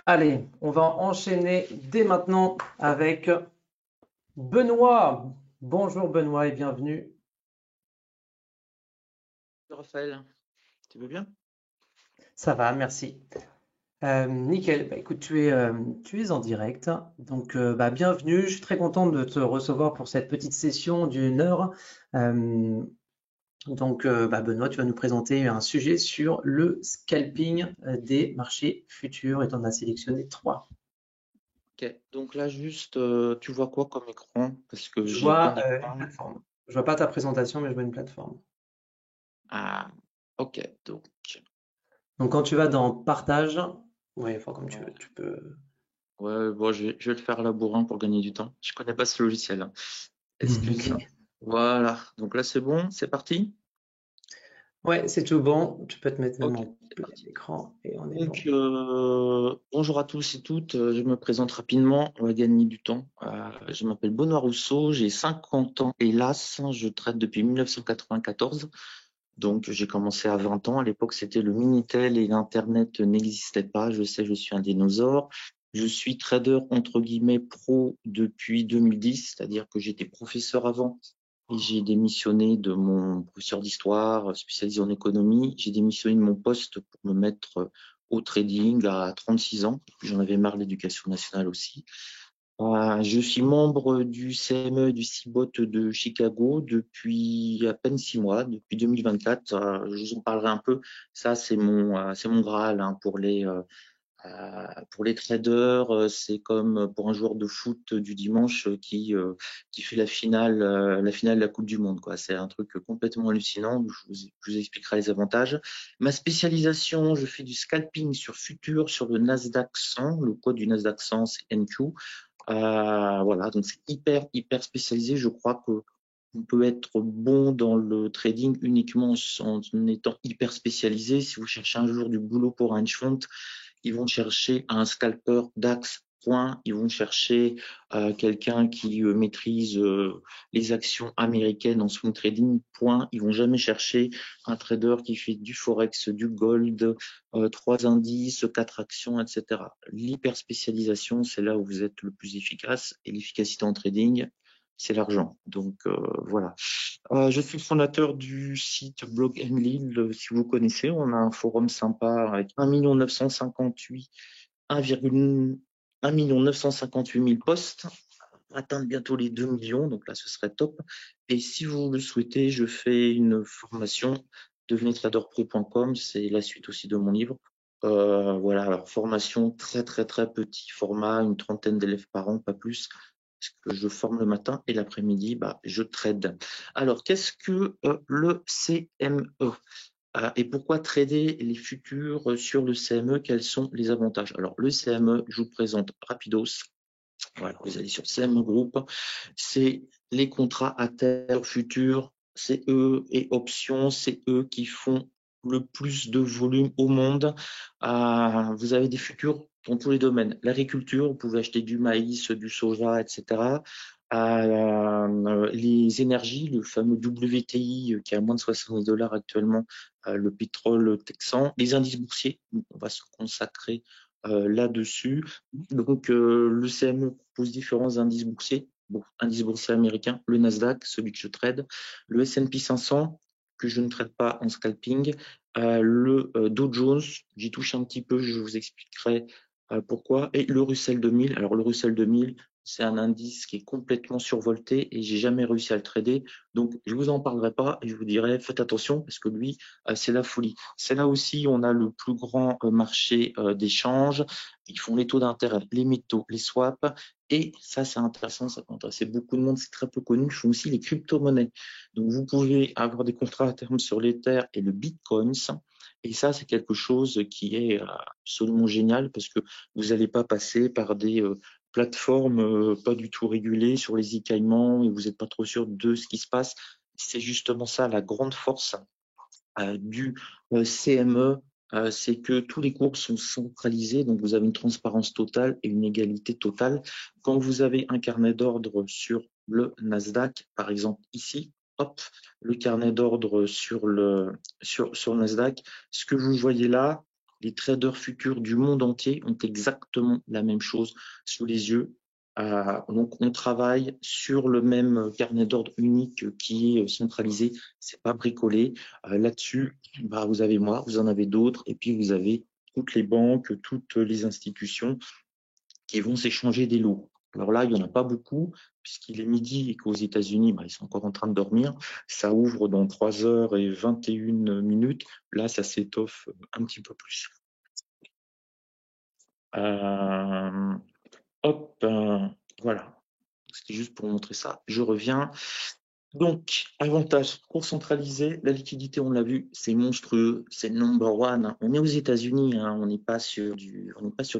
Allez, on va enchaîner dès maintenant avec Benoît. Bonjour Benoît et bienvenue. Raphaël, tu veux bien? Ça va, merci. Nickel. Bah, écoute, tu es en direct. Donc, bienvenue. Je suis très content de te recevoir pour cette petite session d'une heure. Euh, Benoît, tu vas nous présenter un sujet sur le scalping des marchés futurs et tu en as sélectionné trois. Ok, donc là juste, tu vois quoi comme écran? Parce que Je j'ai plein vois une d'écrans. plateforme. Je vois pas ta présentation, mais je vois une plateforme. Ah, ok, donc, Donc quand tu vas dans partage, ouais, enfin comme tu veux, ouais, tu peux. ouais, bon, je vais le faire labourin pour gagner du temps. Je connais pas ce logiciel, hein. Excuse. Ok. Voilà, donc là c'est bon, c'est parti? Ouais, c'est tout bon. Tu peux te mettre même Ok, en c'est plein parti. écran et on est Donc, bon. bonjour à tous et toutes, je me présente rapidement, on va gagner du temps. Je m'appelle Benoît Rousseau, j'ai 50 ans, hélas, je traite depuis 1994. Donc, j'ai commencé à 20 ans. À l'époque, c'était le Minitel et l'Internet n'existait pas. Je sais, je suis un dinosaure. Je suis trader entre guillemets pro depuis 2010, c'est-à-dire que j'étais professeur avant et j'ai démissionné de mon professeur d'histoire spécialisé en économie. J'ai démissionné de mon poste pour me mettre au trading à 36 ans. J'en avais marre de l'éducation nationale aussi. Je suis membre du CME du CIBOT de Chicago depuis à peine 6 mois, depuis 2024. Je vous en parlerai un peu. Ça, c'est mon Graal, hein, pour les traders. C'est comme pour un joueur de foot du dimanche qui fait la finale de la Coupe du Monde, quoi. C'est un truc complètement hallucinant. Je vous expliquerai les avantages. Ma spécialisation, je fais du scalping sur futur sur le Nasdaq 100. Le code du Nasdaq 100, c'est NQ. Voilà, donc c'est hyper spécialisé. Je crois que on peut être bon dans le trading uniquement en étant hyper spécialisé. Si vous cherchez un jour du boulot pour un hedge fund, ils vont chercher un scalper DAX. Point. Ils vont chercher quelqu'un qui maîtrise les actions américaines en swing trading. Point. Ils vont jamais chercher un trader qui fait du forex, du gold, trois indices, quatre actions, etc. L'hyper spécialisation, c'est là où vous êtes le plus efficace. Et l'efficacité en trading, c'est l'argent. Donc voilà. Je suis le fondateur du site Blog Enlil, si vous connaissez. On a un forum sympa avec 1 958 1 958 000 posts. On va atteindre bientôt les 2 millions, donc là ce serait top. Et si vous le souhaitez, je fais une formation devenez-traderpro.com, c'est la suite aussi de mon livre. Voilà, alors formation très petit format, une trentaine d'élèves par an, pas plus, parce que je forme le matin et l'après-midi, je trade. Alors, qu'est-ce que le CME? Et pourquoi trader les futurs sur le CME? Quels sont les avantages? Alors, le CME, je vous présente rapidos. Voilà, vous allez sur CME Group. C'est les contrats à terme futur, c'est eux et options, c'est eux qui font le plus de volume au monde. Vous avez des futurs dans tous les domaines. L'agriculture, vous pouvez acheter du maïs, du soja, etc. Les énergies, le fameux WTI qui est à moins de 70 dollars actuellement, le pétrole texan, les indices boursiers, on va se consacrer là-dessus. Donc, le CME propose différents indices boursiers. Bon, indice boursier américain, le Nasdaq, celui que je trade, le S&P 500, que je ne trade pas en scalping, le Dow Jones, j'y touche un petit peu, je vous expliquerai pourquoi, et le Russell 2000. Alors, le Russell 2000, c'est un indice qui est complètement survolté et j'ai jamais réussi à le trader. Donc, je vous en parlerai pas et je vous dirai, faites attention parce que lui, c'est la folie. C'est là aussi, on a le plus grand marché d'échange. Ils font les taux d'intérêt, les métaux, les swaps. Et ça, c'est intéressant, ça peut intéresser beaucoup de monde, c'est très peu connu. Ils font aussi les crypto-monnaies. Donc, vous pouvez avoir des contrats à terme sur l'Ether et le Bitcoin. Et ça, c'est quelque chose qui est absolument génial parce que vous n'allez pas passer par des plateformes pas du tout régulées sur les e-caïmans et vous n'êtes pas trop sûr de ce qui se passe. C'est justement ça la grande force du CME, c'est que tous les cours sont centralisés, donc vous avez une transparence totale et une égalité totale. Quand vous avez un carnet d'ordre sur le Nasdaq, par exemple ici, hop, le carnet d'ordre sur le Nasdaq, ce que vous voyez là, les traders futurs du monde entier ont exactement la même chose sous les yeux. Donc, on travaille sur le même carnet d'ordre unique qui est centralisé, c'est pas bricolé. Là-dessus, vous avez moi, vous en avez d'autres, et puis vous avez toutes les banques, toutes les institutions qui vont s'échanger des lots. Alors là, il n'y en a pas beaucoup, puisqu'il est midi et qu'aux États-Unis, ils sont encore en train de dormir. Ça ouvre dans 3h21. Là, ça s'étoffe un petit peu plus. Voilà. C'était juste pour montrer ça. Je reviens. Donc, avantage, cours centralisé, la liquidité, on l'a vu, c'est monstrueux, c'est number one. On est aux États-Unis, on n'est pas sur du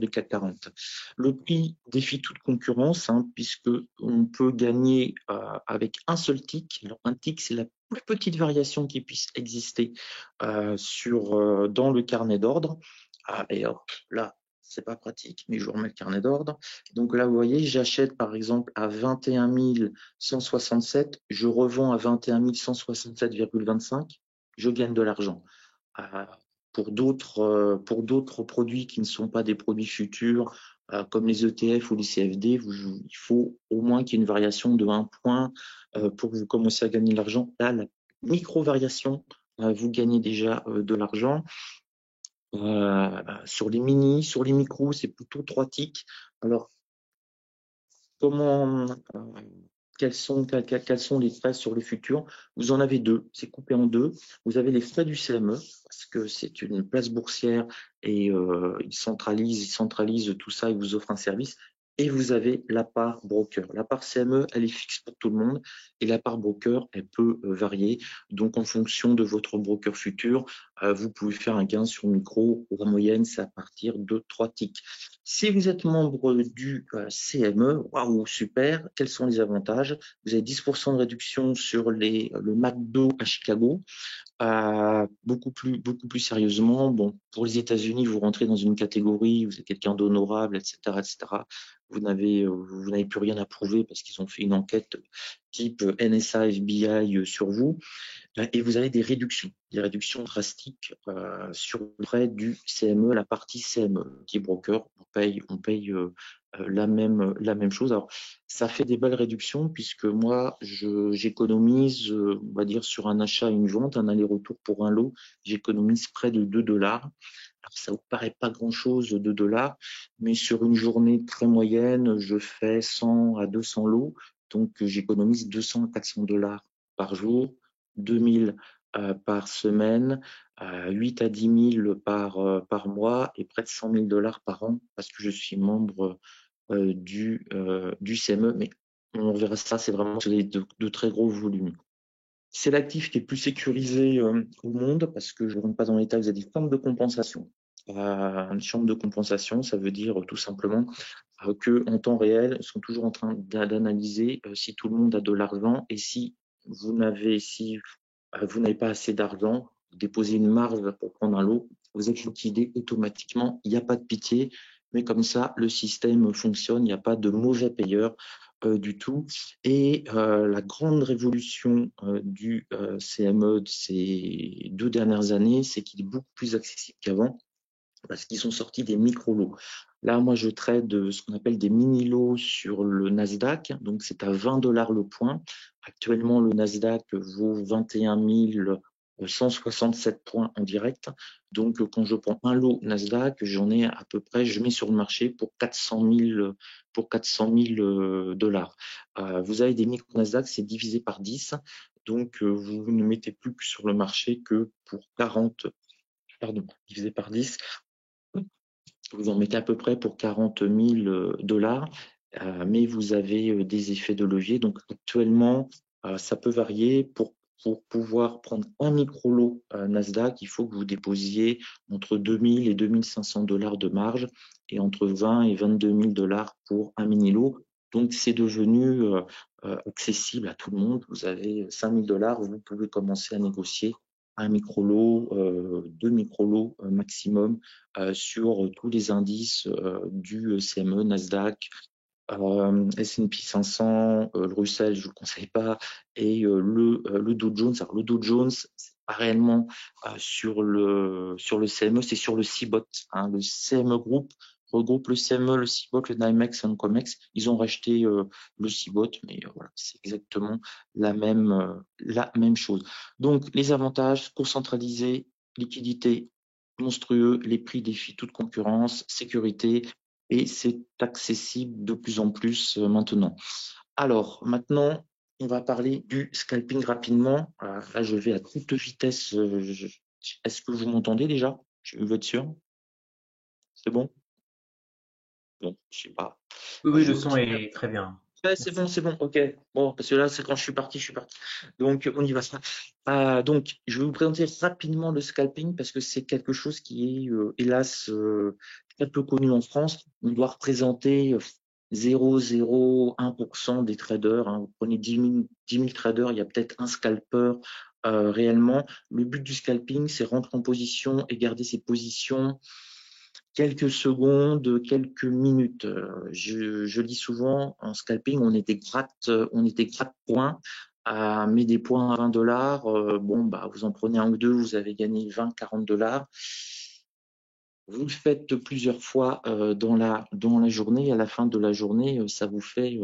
CAC 40. Le prix défie toute concurrence, puisque on peut gagner avec un seul tick. Alors, un tick, c'est la plus petite variation qui puisse exister dans le carnet d'ordre. Et hop, là, c'est pas pratique, mais je vous remets le carnet d'ordre. Donc là, vous voyez, j'achète par exemple à 21 167, je revends à 21 167,25, je gagne de l'argent. Pour d'autres produits qui ne sont pas des produits futurs, comme les ETF ou les CFD, il faut au moins qu'il y ait une variation de 1 point pour que vous commenciez à gagner de l'argent. Là, la micro-variation, vous gagnez déjà de l'argent. Sur les mini, sur les micros, c'est plutôt 3 ticks. Alors, quels sont les frais sur les futurs? Vous en avez deux, c'est coupé en deux. Vous avez les frais du CME, parce que c'est une place boursière et ils centralisent tout ça, ils vous offrent un service. Et vous avez la part broker. La part CME, elle est fixe pour tout le monde et la part broker, elle peut varier. Donc, en fonction de votre broker futur, vous pouvez faire un gain sur micro. En moyenne, c'est à partir de 3 ticks. Si vous êtes membre du CME, waouh, super, quels sont les avantages? Vous avez 10% de réduction sur le McDo à Chicago. Beaucoup plus sérieusement, bon, pour les États-Unis, vous rentrez dans une catégorie, vous êtes quelqu'un d'honorable, etc., etc. Vous n'avez plus rien à prouver parce qu'ils ont fait une enquête type NSA, FBI sur vous, et vous avez des réductions drastiques sur le prêt du CME, la partie CME, qui est broker. On paye la même chose. Alors, ça fait des belles réductions puisque moi, j'économise, on va dire, sur un achat, une vente, un aller-retour pour un lot, j'économise près de 2 $. Alors, ça vous paraît pas grand-chose, 2 $, mais sur une journée très moyenne, je fais 100 à 200 lots, donc j'économise 200 à 400 $ par jour, 2000 par semaine, 8 à 10 000 par mois et près de 100 000 $ par an parce que je suis membre du CME, mais on verra ça, c'est vraiment sur de très gros volumes. C'est l'actif qui est le plus sécurisé au monde parce que je ne rentre pas dans les détails, vous avez des formes de compensation. Une chambre de compensation, ça veut dire tout simplement que en temps réel, ils sont toujours en train d'analyser si tout le monde a de l'argent et si vous n'avez pas assez d'argent, vous déposez une marge pour prendre un lot, vous êtes liquidé automatiquement, il n'y a pas de pitié, mais comme ça, le système fonctionne, il n'y a pas de mauvais payeurs du tout. Et la grande révolution du CME de ces 2 dernières années, c'est qu'il est beaucoup plus accessible qu'avant parce qu'ils ont sorti des micro-lots. Là, moi, je trade ce qu'on appelle des mini-lots sur le Nasdaq. Donc, c'est à 20 $ le point. Actuellement, le Nasdaq vaut 21 167 points en direct. Donc, quand je prends un lot Nasdaq, j'en ai à peu près, je mets sur le marché pour 400 000 $. Vous avez des micro Nasdaq, c'est divisé par 10. Donc, vous ne mettez plus que sur le marché que pour 40, pardon, divisé par 10. Vous en mettez à peu près pour 40 000 $, mais vous avez des effets de levier. Donc actuellement, ça peut varier. Pour pouvoir prendre un micro-lot Nasdaq, il faut que vous déposiez entre 2 000 et 2 500 $ de marge et entre 20 et 22 000 $ pour un mini-lot. Donc c'est devenu accessible à tout le monde. Vous avez 5 000 $, vous pouvez commencer à négocier un micro-lot, 2 micro-lots maximum sur tous les indices du CME, Nasdaq, S&P 500, le Russell, je ne vous conseille pas, et le Dow Jones. Alors, le Dow Jones, réellement sur le CME, c'est sur le CBOT. Hein. Le CME Group regroupe le CME, le CBOT, le NYMEX et le COMEX. Ils ont racheté le CBOT, mais voilà, c'est exactement la même chose. Donc, les avantages, cours centralisé, liquidité monstrueux, les prix défient toute concurrence, sécurité, et c'est accessible de plus en plus maintenant. Alors, maintenant, on va parler du scalping rapidement. Là, je vais à toute vitesse. Est-ce que vous m'entendez déjà? Je veux être sûr. C'est bon? Bon, je sais pas. Oui, oui, Je le son continue. est très bien. Ouais, Merci. c'est bon, ok. Bon, parce que là, c'est quand je suis parti, je suis parti. Donc, on y va. Donc, je vais vous présenter rapidement le scalping parce que c'est quelque chose qui est, hélas, très peu connu en France. On doit représenter 0,01% des traders. Hein. Vous prenez 10 000 traders, il y a peut-être un scalper réellement. Le but du scalping, c'est rentrer en position et garder ses positions quelques secondes, quelques minutes. Je dis souvent, en scalping, on était gratte points, mais des points à $20. Bon, bah, vous en prenez un ou deux, vous avez gagné 20, $40. Vous le faites plusieurs fois dans la journée. À la fin de la journée, ça vous fait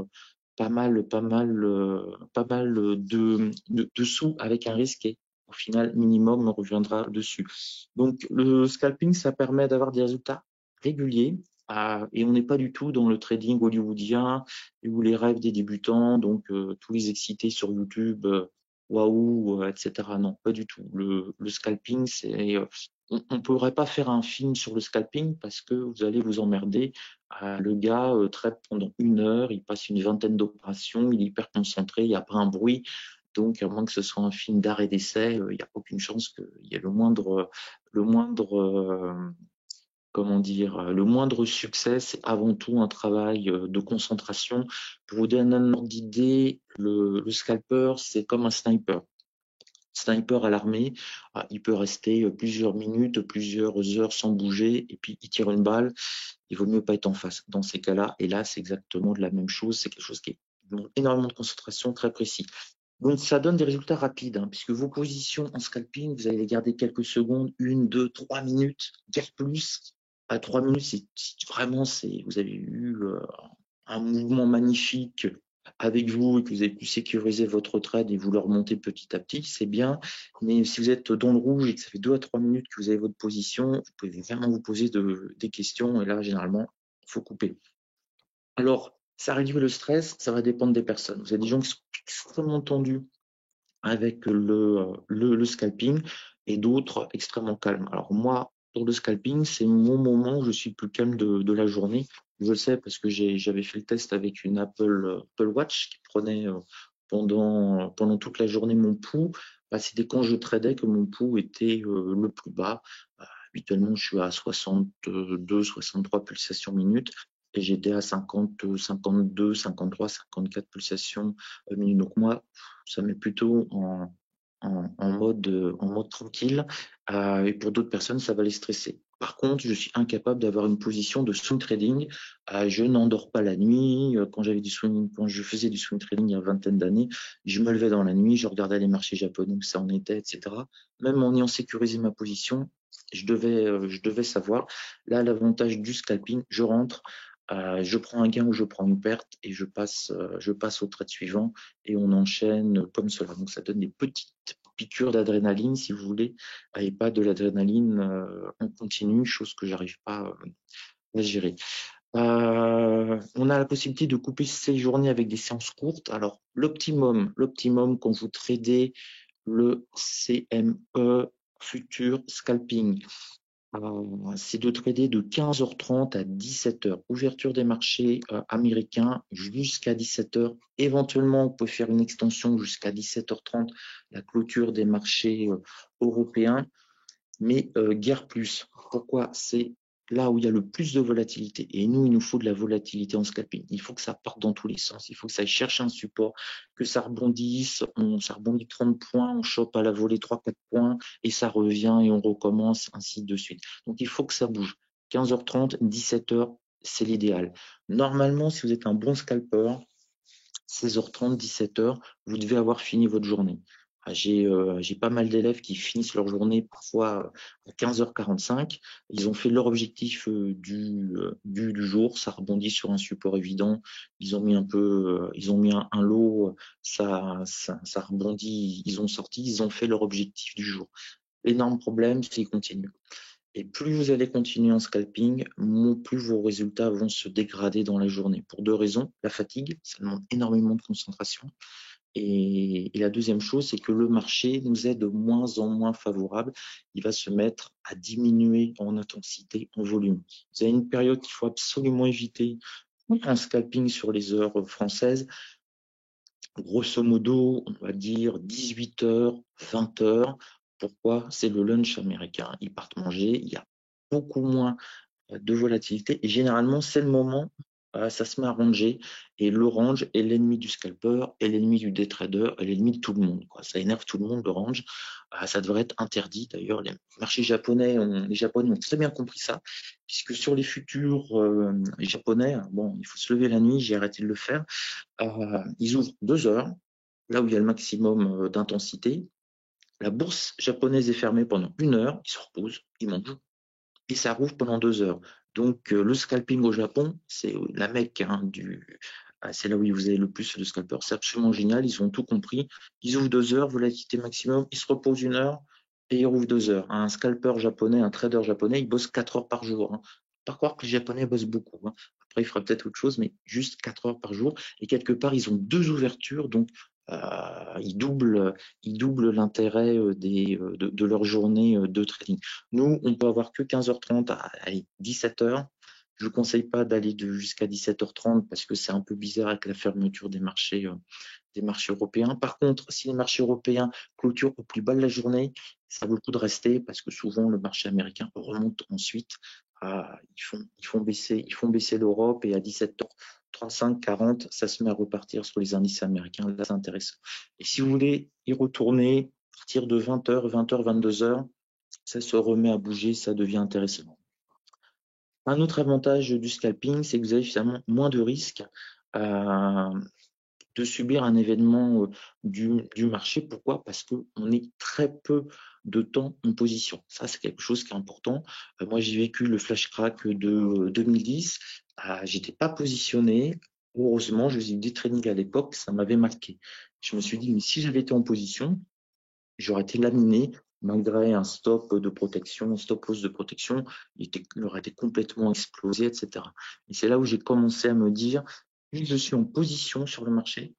pas mal de sous avec un risque et au final minimum on reviendra dessus. Donc le scalping, ça permet d'avoir des résultats réguliers et on n'est pas du tout dans le trading hollywoodien ou les rêves des débutants, donc tous les excités sur YouTube, waouh, etc. Non, pas du tout. Le scalping, c'est on ne pourrait pas faire un film sur le scalping parce que vous allez vous emmerder. Le gars traite pendant 1 heure, il passe une vingtaine d'opérations, il est hyper concentré, il n'y a pas un bruit. Donc, à moins que ce soit un film d'art et d'essai, il n'y a aucune chance qu'il y ait le moindre, comment dire, le moindre succès. C'est avant tout un travail de concentration. Pour vous donner un ordre d'idée, le scalper, c'est comme un sniper à l'armée, il peut rester plusieurs minutes, plusieurs heures sans bouger, et puis il tire une balle. Il vaut mieux pas être en face dans ces cas-là. Et là, c'est exactement de la même chose. C'est quelque chose qui demande énormément de concentration, très précis. Donc, ça donne des résultats rapides, hein, puisque vos positions en scalping, vous allez les garder quelques secondes, 1, 2, 3 minutes, guère plus. À 3 minutes, vraiment, vous avez eu un mouvement magnifique avec vous et que vous avez pu sécuriser votre trade et vous le remonter petit à petit, c'est bien. Mais si vous êtes dans le rouge et que ça fait 2 à 3 minutes que vous avez votre position, vous pouvez vraiment vous poser des questions et là, généralement, il faut couper. Alors, ça réduit le stress, ça va dépendre des personnes. Vous avez des gens qui sont extrêmement tendus avec le scalping et d'autres extrêmement calmes. Alors moi, pour le scalping, c'est mon moment où je suis le plus calme de la journée. Je le sais parce que j'avais fait le test avec une Apple Watch qui prenait pendant toute la journée mon pouls. Bah, c'était quand je tradais que mon pouls était le plus bas. Habituellement, je suis à 62, 63 pulsations minutes et j'étais à 50, 52, 53, 54 pulsations minutes. Donc moi, ça met plutôt en mode tranquille. Et pour d'autres personnes, ça va les stresser. Par contre, je suis incapable d'avoir une position de swing trading. Je n'endors pas la nuit. Quand je faisais du swing trading il y a une vingtaine d'années, je me levais dans la nuit, je regardais les marchés japonais où ça en était, etc. Même en ayant sécurisé ma position, je devais savoir. Là, l'avantage du scalping, je rentre, je prends un gain ou je prends une perte et je passe au trade suivant et on enchaîne comme cela. Donc ça donne des petites piqûres d'adrénaline, si vous voulez, et pas de l'adrénaline en continu, chose que j'arrive pas à gérer. On a la possibilité de couper ces journées avec des séances courtes. Alors l'optimum quand vous tradez le CME Future Scalping, c'est de trader de 15h30 à 17h. Ouverture des marchés américains jusqu'à 17h. Éventuellement, on peut faire une extension jusqu'à 17h30, la clôture des marchés européens, mais guère plus. Pourquoi? C'est là où il y a le plus de volatilité. Et nous, il nous faut de la volatilité en scalping. Il faut que ça parte dans tous les sens. Il faut que ça cherche un support, que ça rebondisse. Ça rebondit 30 points, on chope à la volée 3-4 points et ça revient et on recommence, ainsi de suite. Donc, il faut que ça bouge. 15h30, 17h, c'est l'idéal. Normalement, si vous êtes un bon scalper, 16h30, 17h, vous devez avoir fini votre journée. J'ai pas mal d'élèves qui finissent leur journée parfois à 15h45. Ils ont fait leur objectif du jour. Ça rebondit sur un support évident. Ils ont mis ils ont mis un lot. Ça rebondit. Ils ont sorti. Ils ont fait leur objectif du jour. L'énorme problème, c'est qu'ils continuent. Et plus vous allez continuer en scalping, plus vos résultats vont se dégrader dans la journée. Pour deux raisons. La fatigue, ça demande énormément de concentration. Et la deuxième chose, c'est que le marché nous est de moins en moins favorable. Il va se mettre à diminuer en intensité, en volume. Vous avez une période qu'il faut absolument éviter en scalping sur les heures françaises. Grosso modo, on va dire 18h, 20h. Pourquoi? C'est le lunch américain. Ils partent manger, il y a beaucoup moins de volatilité. Et généralement, c'est le moment, ça se met à ranger. Et le range est l'ennemi du scalper, est l'ennemi du day trader, est l'ennemi de tout le monde, quoi. Ça énerve tout le monde, le range. Ça devrait être interdit. D'ailleurs, les marchés japonais, les Japonais ont très bien compris ça, puisque sur les futurs les Japonais, bon, il faut se lever la nuit, j'ai arrêté de le faire. Ils ouvrent 2 heures, là où il y a le maximum d'intensité. La bourse japonaise est fermée pendant 1 heure, ils se reposent, ils mangent et ça rouvre pendant 2 heures. Donc, le scalping au Japon, c'est la Mecque c'est là où vous avez le plus de scalpers. C'est absolument génial. Ils ont tout compris. Ils ouvrent 2 heures, volatilité maximum. Ils se reposent 1 heure et ils rouvrent 2 heures. Un scalper japonais, un trader japonais, il bosse 4 heures par jour. Pas croire que les Japonais bossent beaucoup. Après, il fera peut-être autre chose, mais juste 4 heures par jour. Et quelque part, ils ont 2 ouvertures. Donc, ils doublent l'intérêt de leur journée de trading. Nous, on peut avoir que 15h30 à 17h. Je ne vous conseille pas d'aller jusqu'à 17h30 parce que c'est un peu bizarre avec la fermeture des marchés européens. Par contre, si les marchés européens clôturent au plus bas de la journée, ça vaut le coup de rester parce que souvent le marché américain remonte ensuite. Ils font baisser l'Europe et à 17h35, 40, ça se met à repartir sur les indices américains. Là, c'est intéressant. Et si vous voulez y retourner, à partir de 20h, 20h, 22h, ça se remet à bouger, ça devient intéressant. Un autre avantage du scalping, c'est que vous avez finalement moins de risques de subir un événement du marché. Pourquoi? Parce qu'on est très peu de temps en position. Ça, c'est quelque chose qui est important. Moi, j'ai vécu le flash crack de 2010. J'étais pas positionné. Heureusement, je faisais des trainings à l'époque, ça m'avait marqué. Je me suis dit, mais si j'avais été en position, j'aurais été laminé malgré un stop de protection, un stop loss de protection, il aurait été complètement explosé, etc. Et c'est là où j'ai commencé à me dire, plus je suis en position sur le marché,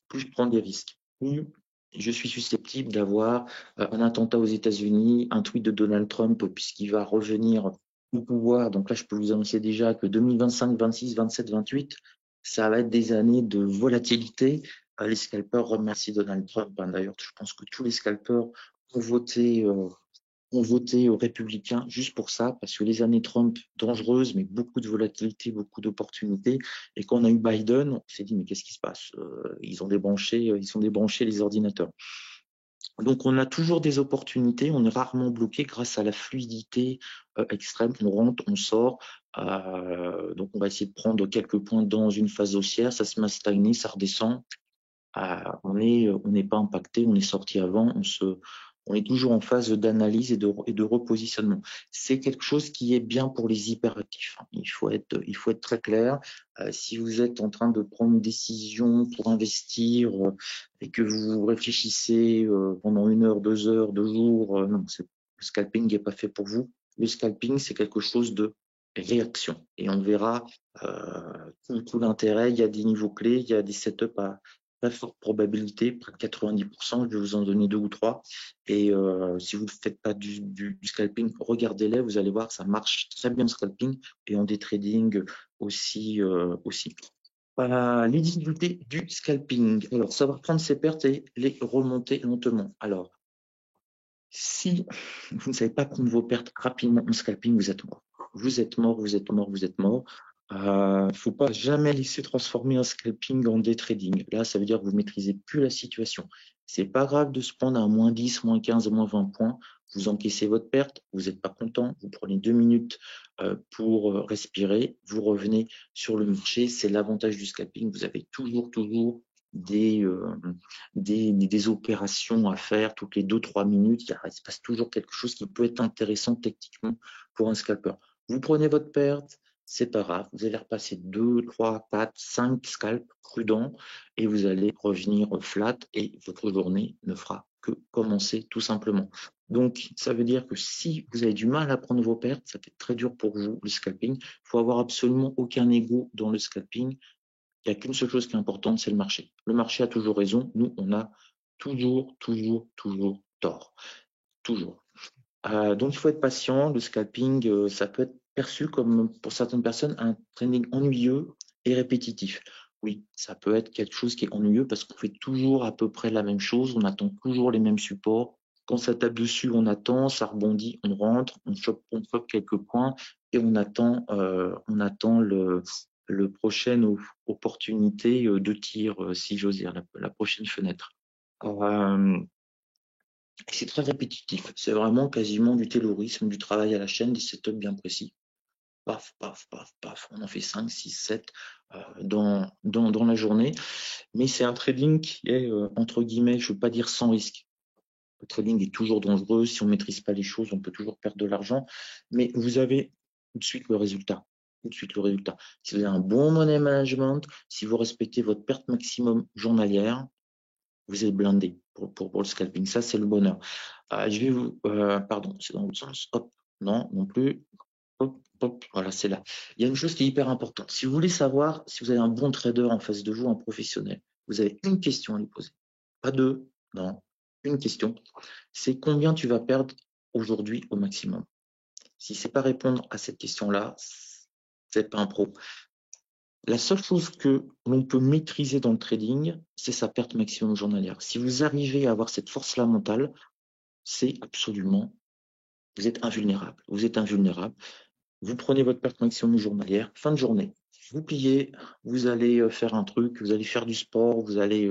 plus je prends des risques. Plus je suis susceptible d'avoir un attentat aux États-Unis, un tweet de Donald Trump, puisqu'il va revenir au pouvoir. Donc là, je peux vous annoncer déjà que 2025, 26, 27, 28, ça va être des années de volatilité. Les scalpers remercient Donald Trump. D'ailleurs, je pense que tous les scalpers ont voté aux républicains juste pour ça, parce que les années Trump, dangereuses, mais beaucoup de volatilité, beaucoup d'opportunités. Et quand on a eu Biden, on s'est dit, mais qu'est-ce qui se passe? Ils ont débranché les ordinateurs. Donc, on a toujours des opportunités, on est rarement bloqué grâce à la fluidité extrême. On rentre, on sort. Donc, on va essayer de prendre quelques points dans une phase haussière, ça se met à stagner, ça redescend. On n'est pas impacté, on est sorti avant, on est toujours en phase d'analyse et de repositionnement. C'est quelque chose qui est bien pour les hyperactifs. Il faut être très clair. Si vous êtes en train de prendre une décision pour investir et que vous réfléchissez pendant 1 heure, 2 heures, 2 jours, non, le scalping n'est pas fait pour vous. Le scalping, c'est quelque chose de réaction. Et on verra tout l'intérêt. Il y a des niveaux clés, il y a des setups à très forte probabilité, près de 90%, je vais vous en donner 2 ou 3. Et si vous ne faites pas du scalping, regardez-les, vous allez voir, ça marche très bien le scalping et en day trading aussi. Les difficultés du scalping. Alors, savoir prendre ses pertes et les remonter lentement. Alors, si vous ne savez pas prendre vos pertes rapidement en scalping, vous êtes mort. Vous êtes mort, vous êtes mort, vous êtes mort. Faut pas jamais laisser transformer un scalping en day trading. Là, ça veut dire que vous maîtrisez plus la situation. C'est pas grave de se prendre à moins 10, moins 15, moins 20 points. Vous encaissez votre perte, vous n'êtes pas content, vous prenez 2 minutes pour respirer, vous revenez sur le marché. C'est l'avantage du scalping. Vous avez toujours des opérations à faire toutes les 2-3 minutes. Il se passe toujours quelque chose qui peut être intéressant techniquement pour un scalper. Vous prenez votre perte, c'est pas grave, vous allez repasser 2, 3, 4, 5 scalps prudents et vous allez revenir flat et votre journée ne fera que commencer tout simplement. Donc, ça veut dire que si vous avez du mal à prendre vos pertes, ça peut être très dur pour vous, le scalping. Il faut avoir absolument aucun ego dans le scalping. Il n'y a qu'une seule chose qui est importante, c'est le marché. Le marché a toujours raison. Nous, on a toujours tort. Toujours. Donc, il faut être patient. Le scalping, ça peut être perçu comme, pour certaines personnes, un trading ennuyeux et répétitif. Oui, ça peut être quelque chose qui est ennuyeux parce qu'on fait toujours à peu près la même chose. On attend toujours les mêmes supports. Quand ça tape dessus, on attend, ça rebondit, on rentre, on chope quelques points et on attend le prochaine opportunité de tir, si j'ose dire, la prochaine fenêtre. C'est très répétitif. C'est vraiment quasiment du taylorisme, du travail à la chaîne, des setups bien précis. Paf, paf, paf, paf. On en fait 5, 6, 7 dans la journée. Mais c'est un trading qui est, entre guillemets, je ne veux pas dire sans risque. Le trading est toujours dangereux. Si on ne maîtrise pas les choses, on peut toujours perdre de l'argent. Mais vous avez tout de suite le résultat. Tout de suite le résultat. Si vous avez un bon money management, si vous respectez votre perte maximum journalière, vous êtes blindé pour le scalping. Ça, c'est le bonheur. Je vais vous, pardon, c'est dans l'autre sens. Hop, non plus. Hop, hop, voilà, c'est là. Il y a une chose qui est hyper importante. Si vous voulez savoir si vous avez un bon trader en face de vous, un professionnel, vous avez une question à lui poser. Pas deux, non, une question. C'est combien tu vas perdre aujourd'hui au maximum. Si c'est pas répondre à cette question-là, c'est pas un pro. La seule chose que l'on peut maîtriser dans le trading, c'est sa perte maximum journalière. Si vous arrivez à avoir cette force-là mentale, c'est absolument, vous êtes invulnérable. Vous êtes invulnérable. Vous prenez votre perte maximum journalière, fin de journée. Vous pliez, vous allez faire un truc, vous allez faire du sport, vous allez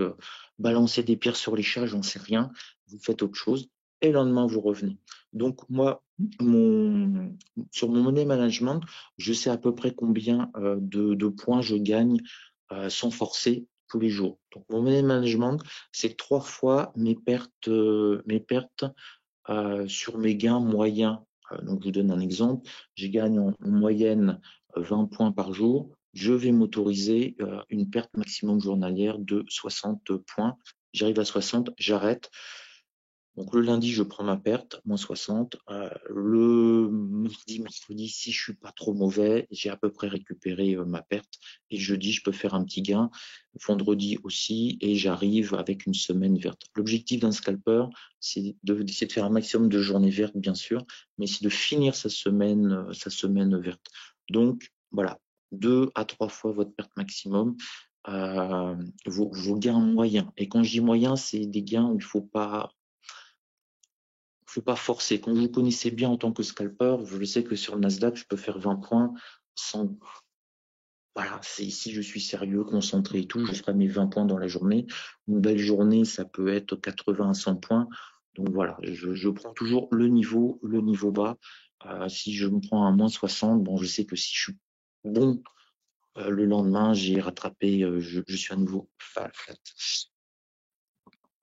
balancer des pierres sur les chats, j'en sais rien. Vous faites autre chose et le lendemain, vous revenez. Donc, moi, sur mon money management, je sais à peu près combien de points je gagne sans forcer tous les jours. Donc, mon money management, c'est 3 fois mes pertes sur mes gains moyens. Donc, je vous donne un exemple. Je gagne en moyenne 20 points par jour. Je vais m'autoriser une perte maximum journalière de 60 points. J'arrive à 60, j'arrête. Donc, le lundi, je prends ma perte, moins 60. Le mardi, mercredi, si je suis pas trop mauvais, j'ai à peu près récupéré ma perte. Et jeudi, je peux faire un petit gain. Vendredi aussi, et j'arrive avec une semaine verte. L'objectif d'un scalper, c'est d'essayer de faire un maximum de journées vertes, bien sûr, mais c'est de finir sa semaine verte. Donc, voilà, 2 à 3 fois votre perte maximum. Vos gains moyens. Et quand je dis moyens, c'est des gains où il faut pas forcer. Quand vous connaissez bien en tant que scalper, je sais que sur le Nasdaq, je peux faire 20 points sans. Voilà, si je suis sérieux, concentré et tout, je ferai mes 20 points dans la journée. Une belle journée, ça peut être 80 à 100 points. Donc voilà, je prends toujours le niveau bas. Si je me prends un moins 60, bon, je sais que si je suis bon le lendemain, j'ai rattrapé, je suis à nouveau flat.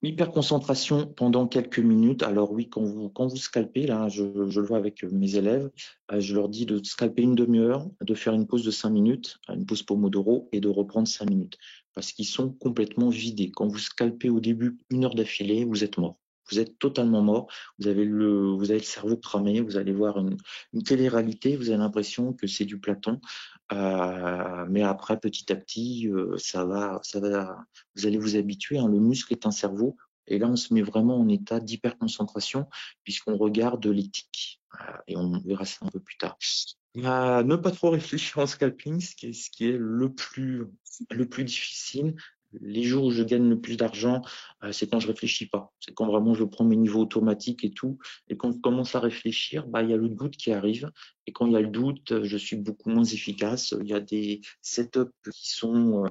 Hyperconcentration pendant quelques minutes. Alors oui, quand vous scalpez, là, je le vois avec mes élèves, je leur dis de scalper une demi-heure, de faire une pause de 5 minutes, une pause Pomodoro, et de reprendre 5 minutes. Parce qu'ils sont complètement vidés. Quand vous scalpez au début 1 heure d'affilée, vous êtes mort. Vous êtes totalement mort. Vous avez le cerveau cramé. Vous allez voir une télé-réalité. Vous avez l'impression que c'est du Platon. Mais après, petit à petit, ça va, vous allez vous habituer, hein. Le muscle est un cerveau. Et là, on se met vraiment en état d'hyperconcentration puisqu'on regarde l'éthique. Et on verra ça un peu plus tard. Ne pas trop réfléchir en scalping, ce qui est le plus difficile. Les jours où je gagne le plus d'argent, c'est quand je réfléchis pas. C'est quand vraiment je prends mes niveaux automatiques et tout. Et quand je commence à réfléchir, il y a le doute qui arrive. Et quand il y a le doute, je suis beaucoup moins efficace. Il y a des setups qui sont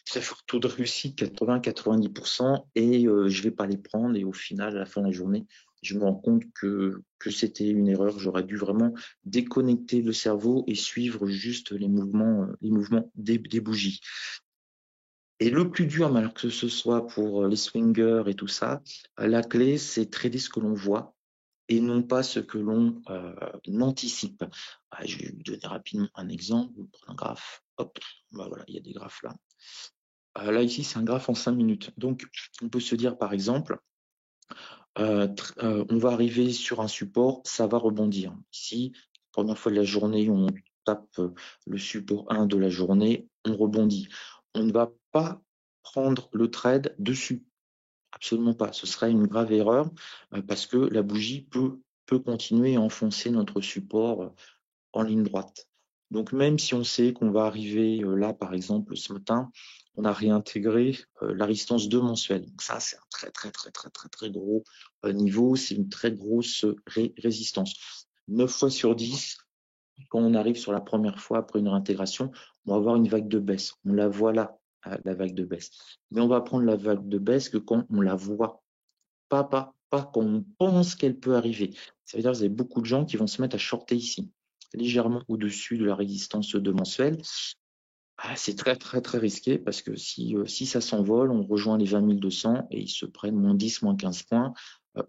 très fort taux de réussite, 80-90%, et je vais pas les prendre. Et au final, à la fin de la journée, je me rends compte que c'était une erreur. J'aurais dû vraiment déconnecter le cerveau et suivre juste les mouvements des bougies. Et le plus dur, alors que ce soit pour les swingers et tout ça, la clé, c'est trader ce que l'on voit et non pas ce que l'on anticipe. Je vais vous donner rapidement un exemple. Vous prenez un graphe. Hop, voilà, il y a des graphes là. Là, ici, c'est un graphe en 5 minutes. Donc, on peut se dire, par exemple, on va arriver sur un support, ça va rebondir. Ici, première fois de la journée, on tape le support 1 de la journée, on rebondit. On ne va pas prendre le trade dessus. Absolument pas. Ce serait une grave erreur parce que la bougie peut continuer à enfoncer notre support en ligne droite. Donc même si on sait qu'on va arriver là, par exemple, ce matin, on a réintégré la résistance 2 mensuelle. Donc ça, c'est un très gros niveau, c'est une très grosse résistance. 9 fois sur 10, quand on arrive sur la première fois après une réintégration, on va avoir une vague de baisse. On la voit là, la vague de baisse. Mais on va prendre la vague de baisse que quand on la voit, pas quand on pense qu'elle peut arriver. Ça veut dire que vous avez beaucoup de gens qui vont se mettre à shorter ici, légèrement au-dessus de la résistance 2 mensuelle. C'est très risqué parce que si ça s'envole, on rejoint les 20 200 et ils se prennent moins 10, moins 15 points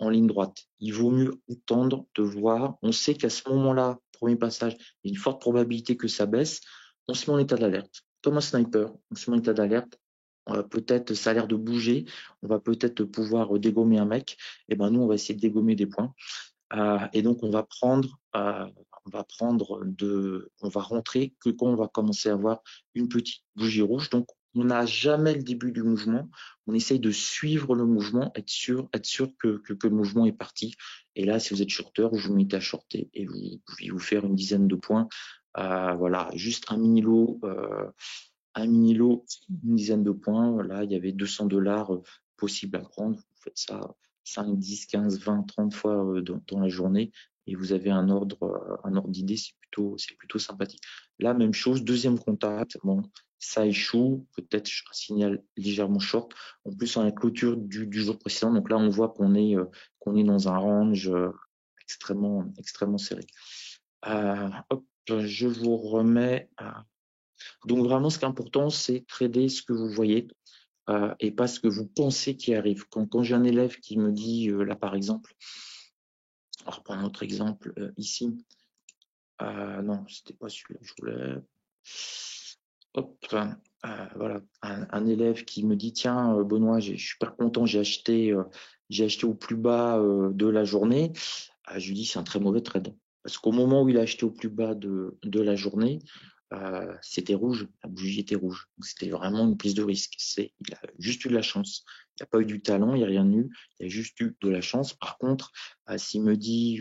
en ligne droite. Il vaut mieux attendre de voir. On sait qu'à ce moment-là, premier passage, il y a une forte probabilité que ça baisse. On se met en état d'alerte. Comme un sniper, on se met en état d'alerte. Peut-être ça a l'air de bouger. On va peut-être pouvoir dégommer un mec. Et ben nous, on va essayer de dégommer des points. Et donc, on va rentrer que quand on va commencer à avoir une petite bougie rouge. Donc, on n'a jamais le début du mouvement. On essaye de suivre le mouvement, être sûr que le mouvement est parti. Et là, si vous êtes shorter, vous vous mettez à shorter et vous pouvez vous faire une dizaine de points. Voilà, juste un mini lot, une dizaine de points. Là, il y avait 200 $ possibles à prendre. Vous faites ça 5, 10, 15, 20, 30 fois dans la journée et vous avez un ordre d'idée, c'est plutôt sympathique. Là, même chose, deuxième contact, bon, ça échoue, peut-être un signal légèrement short. En plus, on a la clôture du jour précédent, donc là, on voit qu'on est dans un range extrêmement serré. Hop, je vous remets. Donc vraiment, ce qui est important, c'est trader ce que vous voyez et pas ce que vous pensez qui arrive. Quand j'ai un élève qui me dit, là par exemple, on va reprendre un autre exemple ici. Non, c'était pas celui-là que je voulais. Hop, voilà, un élève qui me dit, tiens, Benoît, je suis super content, j'ai acheté au plus bas de la journée. Je lui dis, c'est un très mauvais trade. Parce qu'au moment où il a acheté au plus bas de la journée, c'était rouge, la bougie était rouge. C'était vraiment une prise de risque. Il a juste eu de la chance. Il n'y a pas eu du talent, il n'y a rien eu. Il y a juste eu de la chance. Par contre, s'il me dit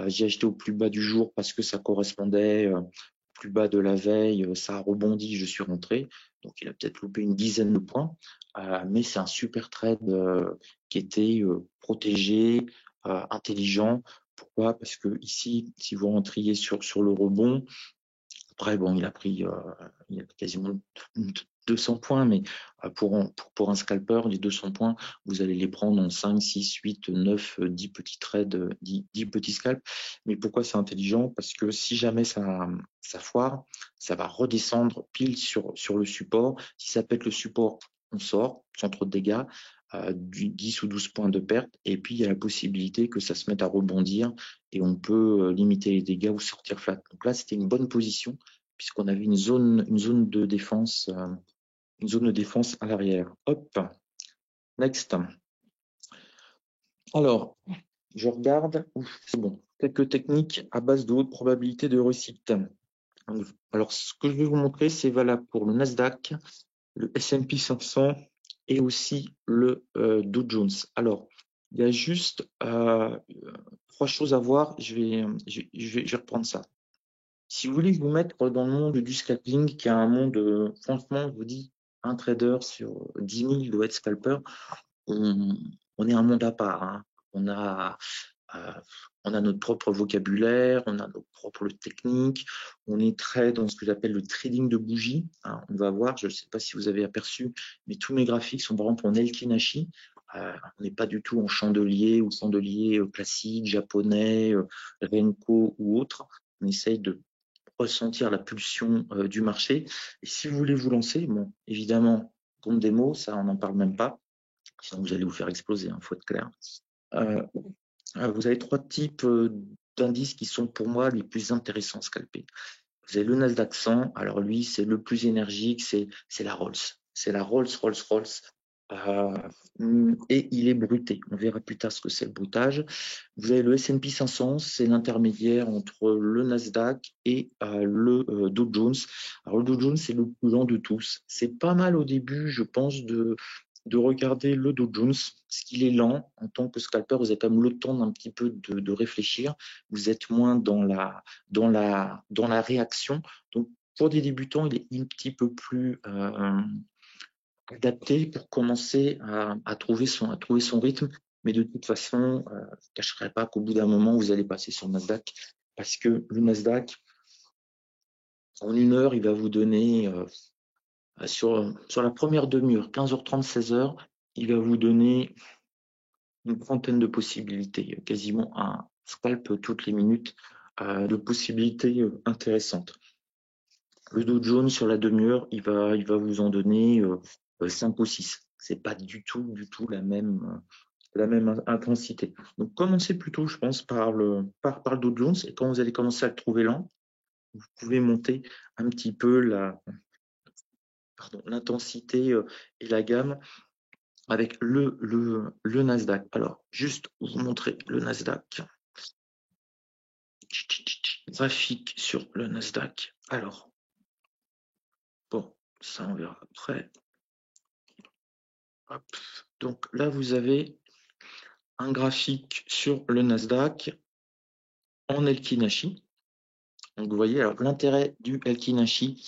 j'ai acheté au plus bas du jour parce que ça correspondait au plus bas de la veille, ça a rebondi, je suis rentré. Donc il a peut-être loupé une dizaine de points, mais c'est un super trade qui était protégé, intelligent. Pourquoi? Parce que ici, si vous rentriez sur le rebond, après, bon, il a quasiment 200 points, mais pour un scalper, les 200 points, vous allez les prendre en 5, 6, 8, 9, 10 petits trades, 10 petits scalps. Mais pourquoi c'est intelligent? Parce que si jamais ça foire, ça va redescendre pile sur le support. Si ça pète le support, on sort sans trop de dégâts. 10 ou 12 points de perte, et puis il y a la possibilité que ça se mette à rebondir et on peut limiter les dégâts ou sortir flat. Donc là, c'était une bonne position puisqu'on avait une zone de défense, à l'arrière. Hop, next. Alors, je regarde, c'est bon. Quelques techniques à base de haute probabilité de réussite. Alors, ce que je vais vous montrer, c'est valable pour le Nasdaq, le S&P 500 et aussi le Dow Jones. Alors, il y a juste 3 choses à voir. Je vais reprendre ça. Si vous voulez vous mettre dans le monde du scalping, qui est un monde, franchement, je vous dis, un trader sur 10 000 doit être scalper, on est un monde à part. Hein. On a notre propre vocabulaire, on a nos propres techniques, on est très dans ce que j'appelle le trading de bougies. Hein. On va voir, je ne sais pas si vous avez aperçu, mais tous mes graphiques sont par exemple en Elkinashi. On n'est pas du tout en chandelier ou chandelier classique, japonais, Renko ou autre. On essaye de ressentir la pulsion du marché. Et si vous voulez vous lancer, bon, évidemment, compte des mots, ça, on n'en parle même pas. Sinon, vous allez vous faire exploser, faut être clair. Vous avez 3 types d'indices qui sont pour moi les plus intéressants à scalper. Vous avez le Nasdaq 100, alors lui, c'est le plus énergique, c'est la Rolls. C'est la Rolls. Et il est bruté. On verra plus tard ce que c'est le bruitage. Vous avez le S&P 500, c'est l'intermédiaire entre le Nasdaq et le Dow Jones. Alors le Dow Jones, c'est le plus lent de tous. C'est pas mal au début, je pense, de regarder le Dow Jones, parce qu'il est lent. En tant que scalper, vous avez quand même le temps d'un petit peu de réfléchir. Vous êtes moins dans la réaction. Donc, pour des débutants, il est un petit peu plus adapté pour commencer à trouver son rythme. Mais de toute façon, je ne cacherai pas qu'au bout d'un moment, vous allez passer sur le Nasdaq, parce que le Nasdaq, en 1 heure, il va vous donner sur la première demi-heure, 15h30, 16h, il va vous donner une trentaine de possibilités, quasiment un scalp toutes les minutes, de possibilités intéressantes. Le Dow Jones sur la demi-heure, il va vous en donner 5 ou 6. C'est pas du tout la même intensité. Donc commencez plutôt, je pense, par le Dow Jones, et quand vous allez commencer à le trouver lent, vous pouvez monter un petit peu l'intensité et la gamme avec le Nasdaq. Alors, juste vous montrer le Nasdaq. Graphique sur le Nasdaq. Alors, bon, ça on verra après. Hop. Donc là, vous avez un graphique sur le Nasdaq en Elkinashi. Donc vous voyez, alors l'intérêt du Elkinashi,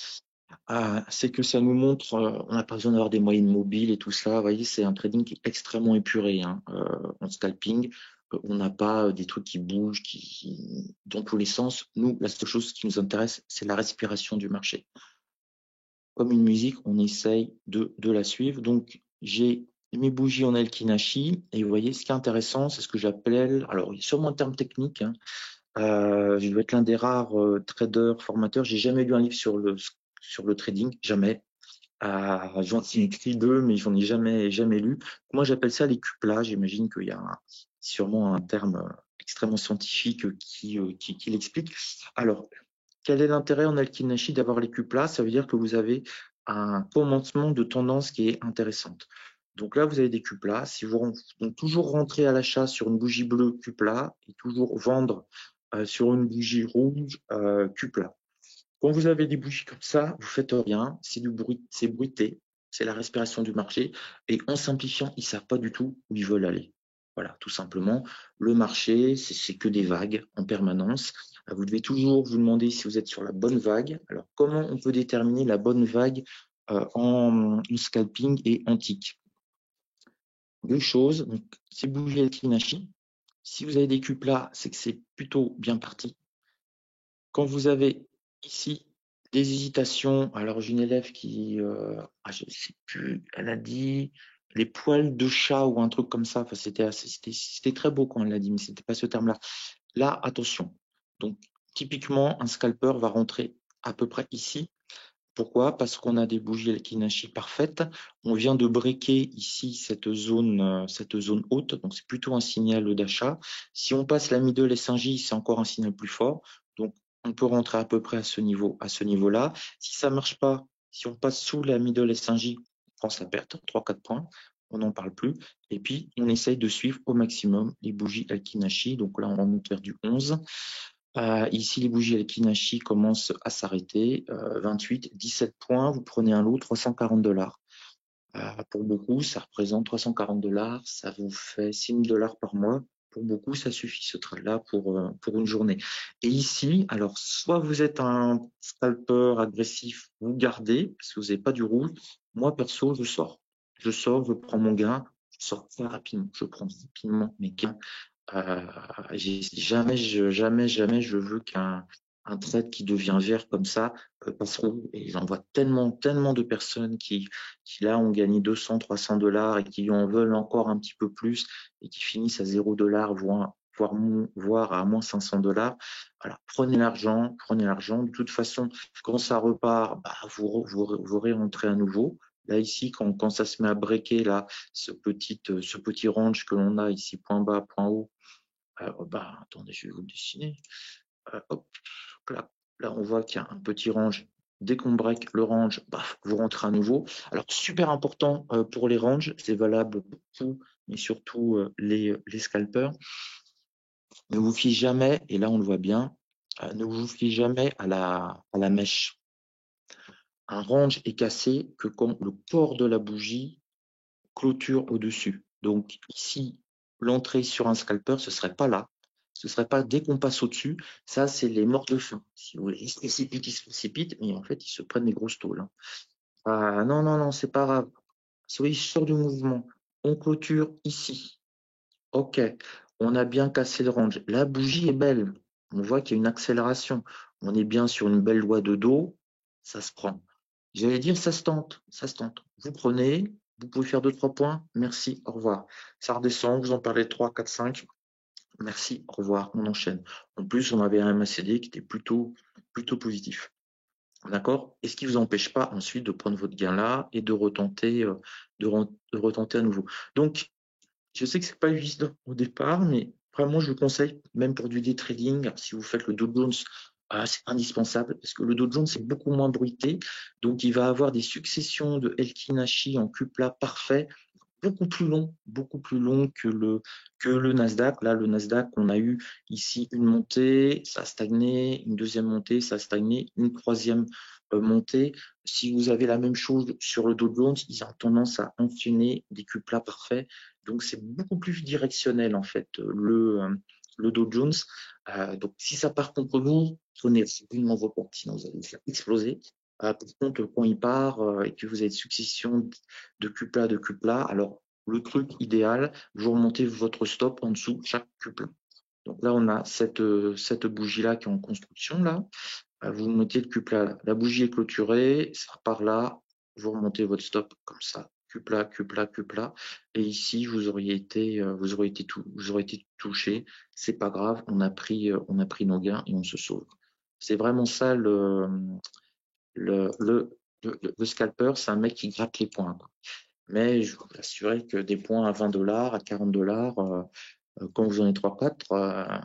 c'est que ça nous montre, on n'a pas besoin d'avoir des moyennes mobiles et tout ça. Vous voyez, c'est un trading qui est extrêmement épuré en scalping. On n'a pas des trucs qui bougent, qui dans tous les sens. Nous, la seule chose qui nous intéresse, c'est la respiration du marché. Comme une musique, on essaye de la suivre. Donc, j'ai mes bougies en Elkinashi, et vous voyez, ce qui est intéressant, c'est ce que j'appelle, alors, il y a sûrement un terme technique, je dois être l'un des rares traders, formateurs. J'ai jamais lu un livre sur le trading, jamais. J'en ai écrit 2, mais j'en ai jamais lu. Moi, j'appelle ça les cuplas. J'imagine qu'il y a sûrement un terme extrêmement scientifique qui l'explique. Alors, quel est l'intérêt en Elkinashi d'avoir les cuplas? Ça veut dire que vous avez un commencement de tendance qui est intéressante. Donc là, vous avez des cuplas. Si vous donc toujours rentrer à l'achat sur une bougie bleue cupla et toujours vendre sur une bougie rouge cupla. Quand vous avez des bougies comme ça, vous faites rien, c'est du bruit, c'est bruité, c'est la respiration du marché. Et en simplifiant, ils savent pas du tout où ils veulent aller. Voilà, tout simplement. Le marché, c'est que des vagues en permanence. Vous devez toujours vous demander si vous êtes sur la bonne vague. Alors, comment on peut déterminer la bonne vague en scalping et en tick? 2 choses. Donc, ces bougies Elkinashi, si vous avez des cuplas, c'est que c'est plutôt bien parti. Quand vous avez ici des hésitations, alors j'ai une élève qui, je ne sais plus, elle a dit les poils de chat ou un truc comme ça. Enfin, c'était très beau quand elle l'a dit, mais c'était pas ce terme-là. Là, attention. Donc, typiquement, un scalper va rentrer à peu près ici. Pourquoi? Parce qu'on a des bougies Elkinashi parfaites. On vient de breaker ici cette zone haute, donc c'est plutôt un signal d'achat. Si on passe la middle S1J, c'est encore un signal plus fort. Donc, on peut rentrer à peu près à ce niveau-là. Si ça marche pas, si on passe sous la middle S1J, on prend sa perte, 3-4 points, on n'en parle plus. Et puis, on essaye de suivre au maximum les bougies Elkinashi. Donc là, on remonte vers du 11. Ici, les bougies Elkinashi commencent à s'arrêter. 28, 17 points, vous prenez un lot, $340. Pour beaucoup, ça représente $340, ça vous fait $6 000 par mois. Pour beaucoup, ça suffit ce trade-là pour une journée. Et ici, alors, soit vous êtes un scalper agressif, vous gardez, parce que vous n'avez pas du rouge. Moi, perso, je sors. Je sors, je prends mon gain, je sors très rapidement. Je prends rapidement mes gains. Jamais je veux qu'un trade qui devient vert comme ça passe rouge. Et j'en vois tellement de personnes qui là ont gagné 200, $300 et qui en veulent encore un petit peu plus et qui finissent à $0, voire à moins $500. Voilà, prenez l'argent. De toute façon, quand ça repart, vous réentrez à nouveau. Là, ici, quand ça se met à breaker, là, ce petit range que l'on a ici, point bas, point haut, attendez, je vais vous le dessiner. Hop, là, on voit qu'il y a un petit range. Dès qu'on break le range, vous rentrez à nouveau. Alors, super important pour les ranges, c'est valable pour tout, mais surtout les scalpers. Ne vous fiez jamais, et là on le voit bien, ne vous fiez jamais à la mèche. Un range est cassé que quand le port de la bougie clôture au-dessus. Donc ici, l'entrée sur un scalper, ce ne serait pas là. Ce ne serait pas dès qu'on passe au-dessus. Ça, c'est les morts de faim. Si vous voulez, ils se précipitent, mais en fait, ils se prennent des grosses tôles. Non, non, non, c'est pas grave. Si vous voyez, je sors du mouvement. On clôture ici. OK, on a bien cassé le range. La bougie est belle. On voit qu'il y a une accélération. On est bien sur une belle loi de dos. Ça se prend. J'allais dire, ça se tente. Ça se tente. Vous prenez, vous pouvez faire 2-3 points. Merci, au revoir. Ça redescend, vous en parlez 3, 4, 5. Merci, au revoir, on enchaîne. En plus, on avait un MACD qui était plutôt positif. D'accord? Et ce qui ne vous empêche pas ensuite de prendre votre gain là et de retenter, de retenter à nouveau. Donc, je sais que c'est pas évident au départ, mais vraiment, je vous conseille, même pour du day trading, si vous faites le Dow Jones, c'est indispensable parce que le Dow Jones est beaucoup moins bruité, donc il va avoir des successions de Elkinashi en cupla parfait, beaucoup plus long que le Nasdaq. Là, le Nasdaq, on a eu ici une montée, ça a stagné, une deuxième montée, ça a stagné, une troisième montée. Si vous avez la même chose sur le Dow Jones, ils ont tendance à enchaîner des cuplas parfaits. Donc, c'est beaucoup plus directionnel, en fait, le Dow Jones. Donc, si ça part contre vous, prenez absolument vos portes, sinon vous allez le faire exploser. Par contre, quand il part et que vous avez une succession de cupla, alors le truc idéal, vous remontez votre stop en dessous chaque cupla. Donc là, on a cette bougie-là qui est en construction, là. Vous montez le cupla, la bougie est clôturée, ça repart là, vous remontez votre stop comme ça, cupla, cupla, cupla, et ici vous auriez été touché, c'est pas grave, on a pris nos gains et on se sauve. C'est vraiment ça le scalper, c'est un mec qui gratte les points, quoi. Mais je vous assurer que des points à 20 dollars, à 40 dollars, quand vous en avez 3-4,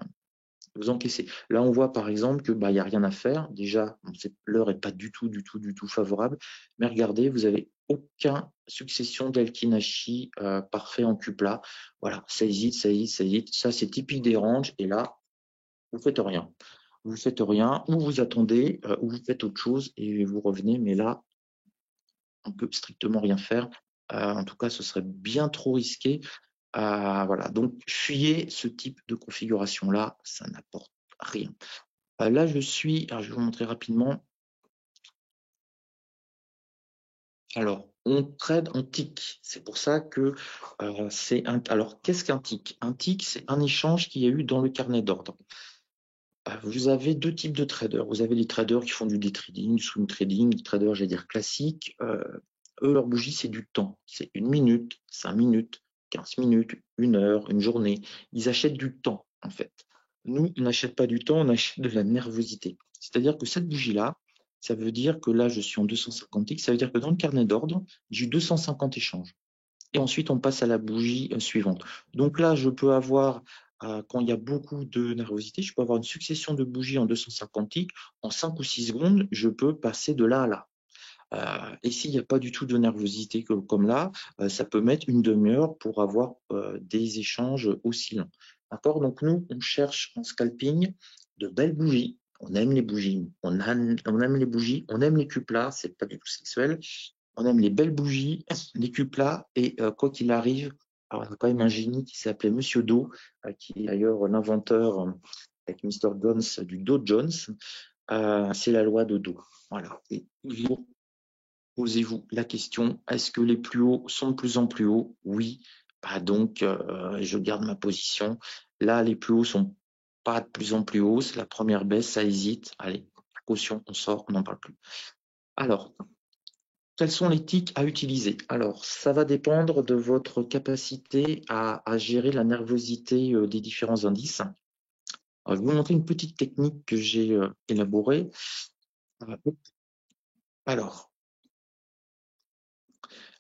vous encaissez. Là, on voit par exemple que il y a rien à faire. Déjà, l'heure est pas du tout favorable. Mais regardez, vous avez aucun succession d'Elkinashi parfait en cupla. Voilà, ça hésite. Ça, c'est typique des ranges. Et là, vous faites rien. Vous faites rien, ou vous attendez, ou vous faites autre chose et vous revenez. Mais là, on peut strictement rien faire. En tout cas, ce serait bien trop risqué. Voilà, donc fuyez ce type de configuration-là, ça n'apporte rien. Là, alors je vais vous montrer rapidement. Alors, on trade en tick. C'est pour ça que alors, qu'est-ce qu'un tick? Un tick, c'est un échange qu'il y a eu dans le carnet d'ordre. Vous avez deux types de traders. Vous avez les traders qui font du day trading, du swing trading, les traders, j'allais dire classiques. Eux, leur bougie, c'est du temps. C'est 1 minute, 5 minutes, 15 minutes, 1 heure, une journée. Ils achètent du temps, en fait. Nous, on n'achète pas du temps, on achète de la nervosité. C'est-à-dire que cette bougie-là, ça veut dire que là, je suis en 250 ticks. Ça veut dire que dans le carnet d'ordre, j'ai eu 250 échanges. Et ensuite, on passe à la bougie suivante. Donc là, je peux avoir, quand il y a beaucoup de nervosité, je peux avoir une succession de bougies en 250 ticks. En 5 ou 6 secondes, je peux passer de là à là. Et s'il n'y a pas du tout de nervosité comme là, ça peut mettre une demi-heure pour avoir des échanges aussi longs. D'accord? Donc nous, on cherche en scalping de belles bougies. On aime les bougies, on aime les bougies, on aime les cuplas, c'est pas du tout sexuel. On aime les belles bougies, les cuplas, et quoi qu'il arrive, alors il y a quand même un génie qui s'appelait Monsieur Do, qui est d'ailleurs l'inventeur avec Mr. Jones du Dow Jones. C'est la loi de Do. Voilà. Et toujours posez-vous la question, est-ce que les plus hauts sont de plus en plus hauts? Oui. Donc, je garde ma position. Là, les plus hauts sont pas de plus en plus hauts. C'est la première baisse, ça hésite. Allez, caution, on sort, on n'en parle plus. Alors, quels sont les tics à utiliser? Alors, ça va dépendre de votre capacité à gérer la nervosité des différents indices. Alors, je vais vous montrer une petite technique que j'ai élaborée. Alors,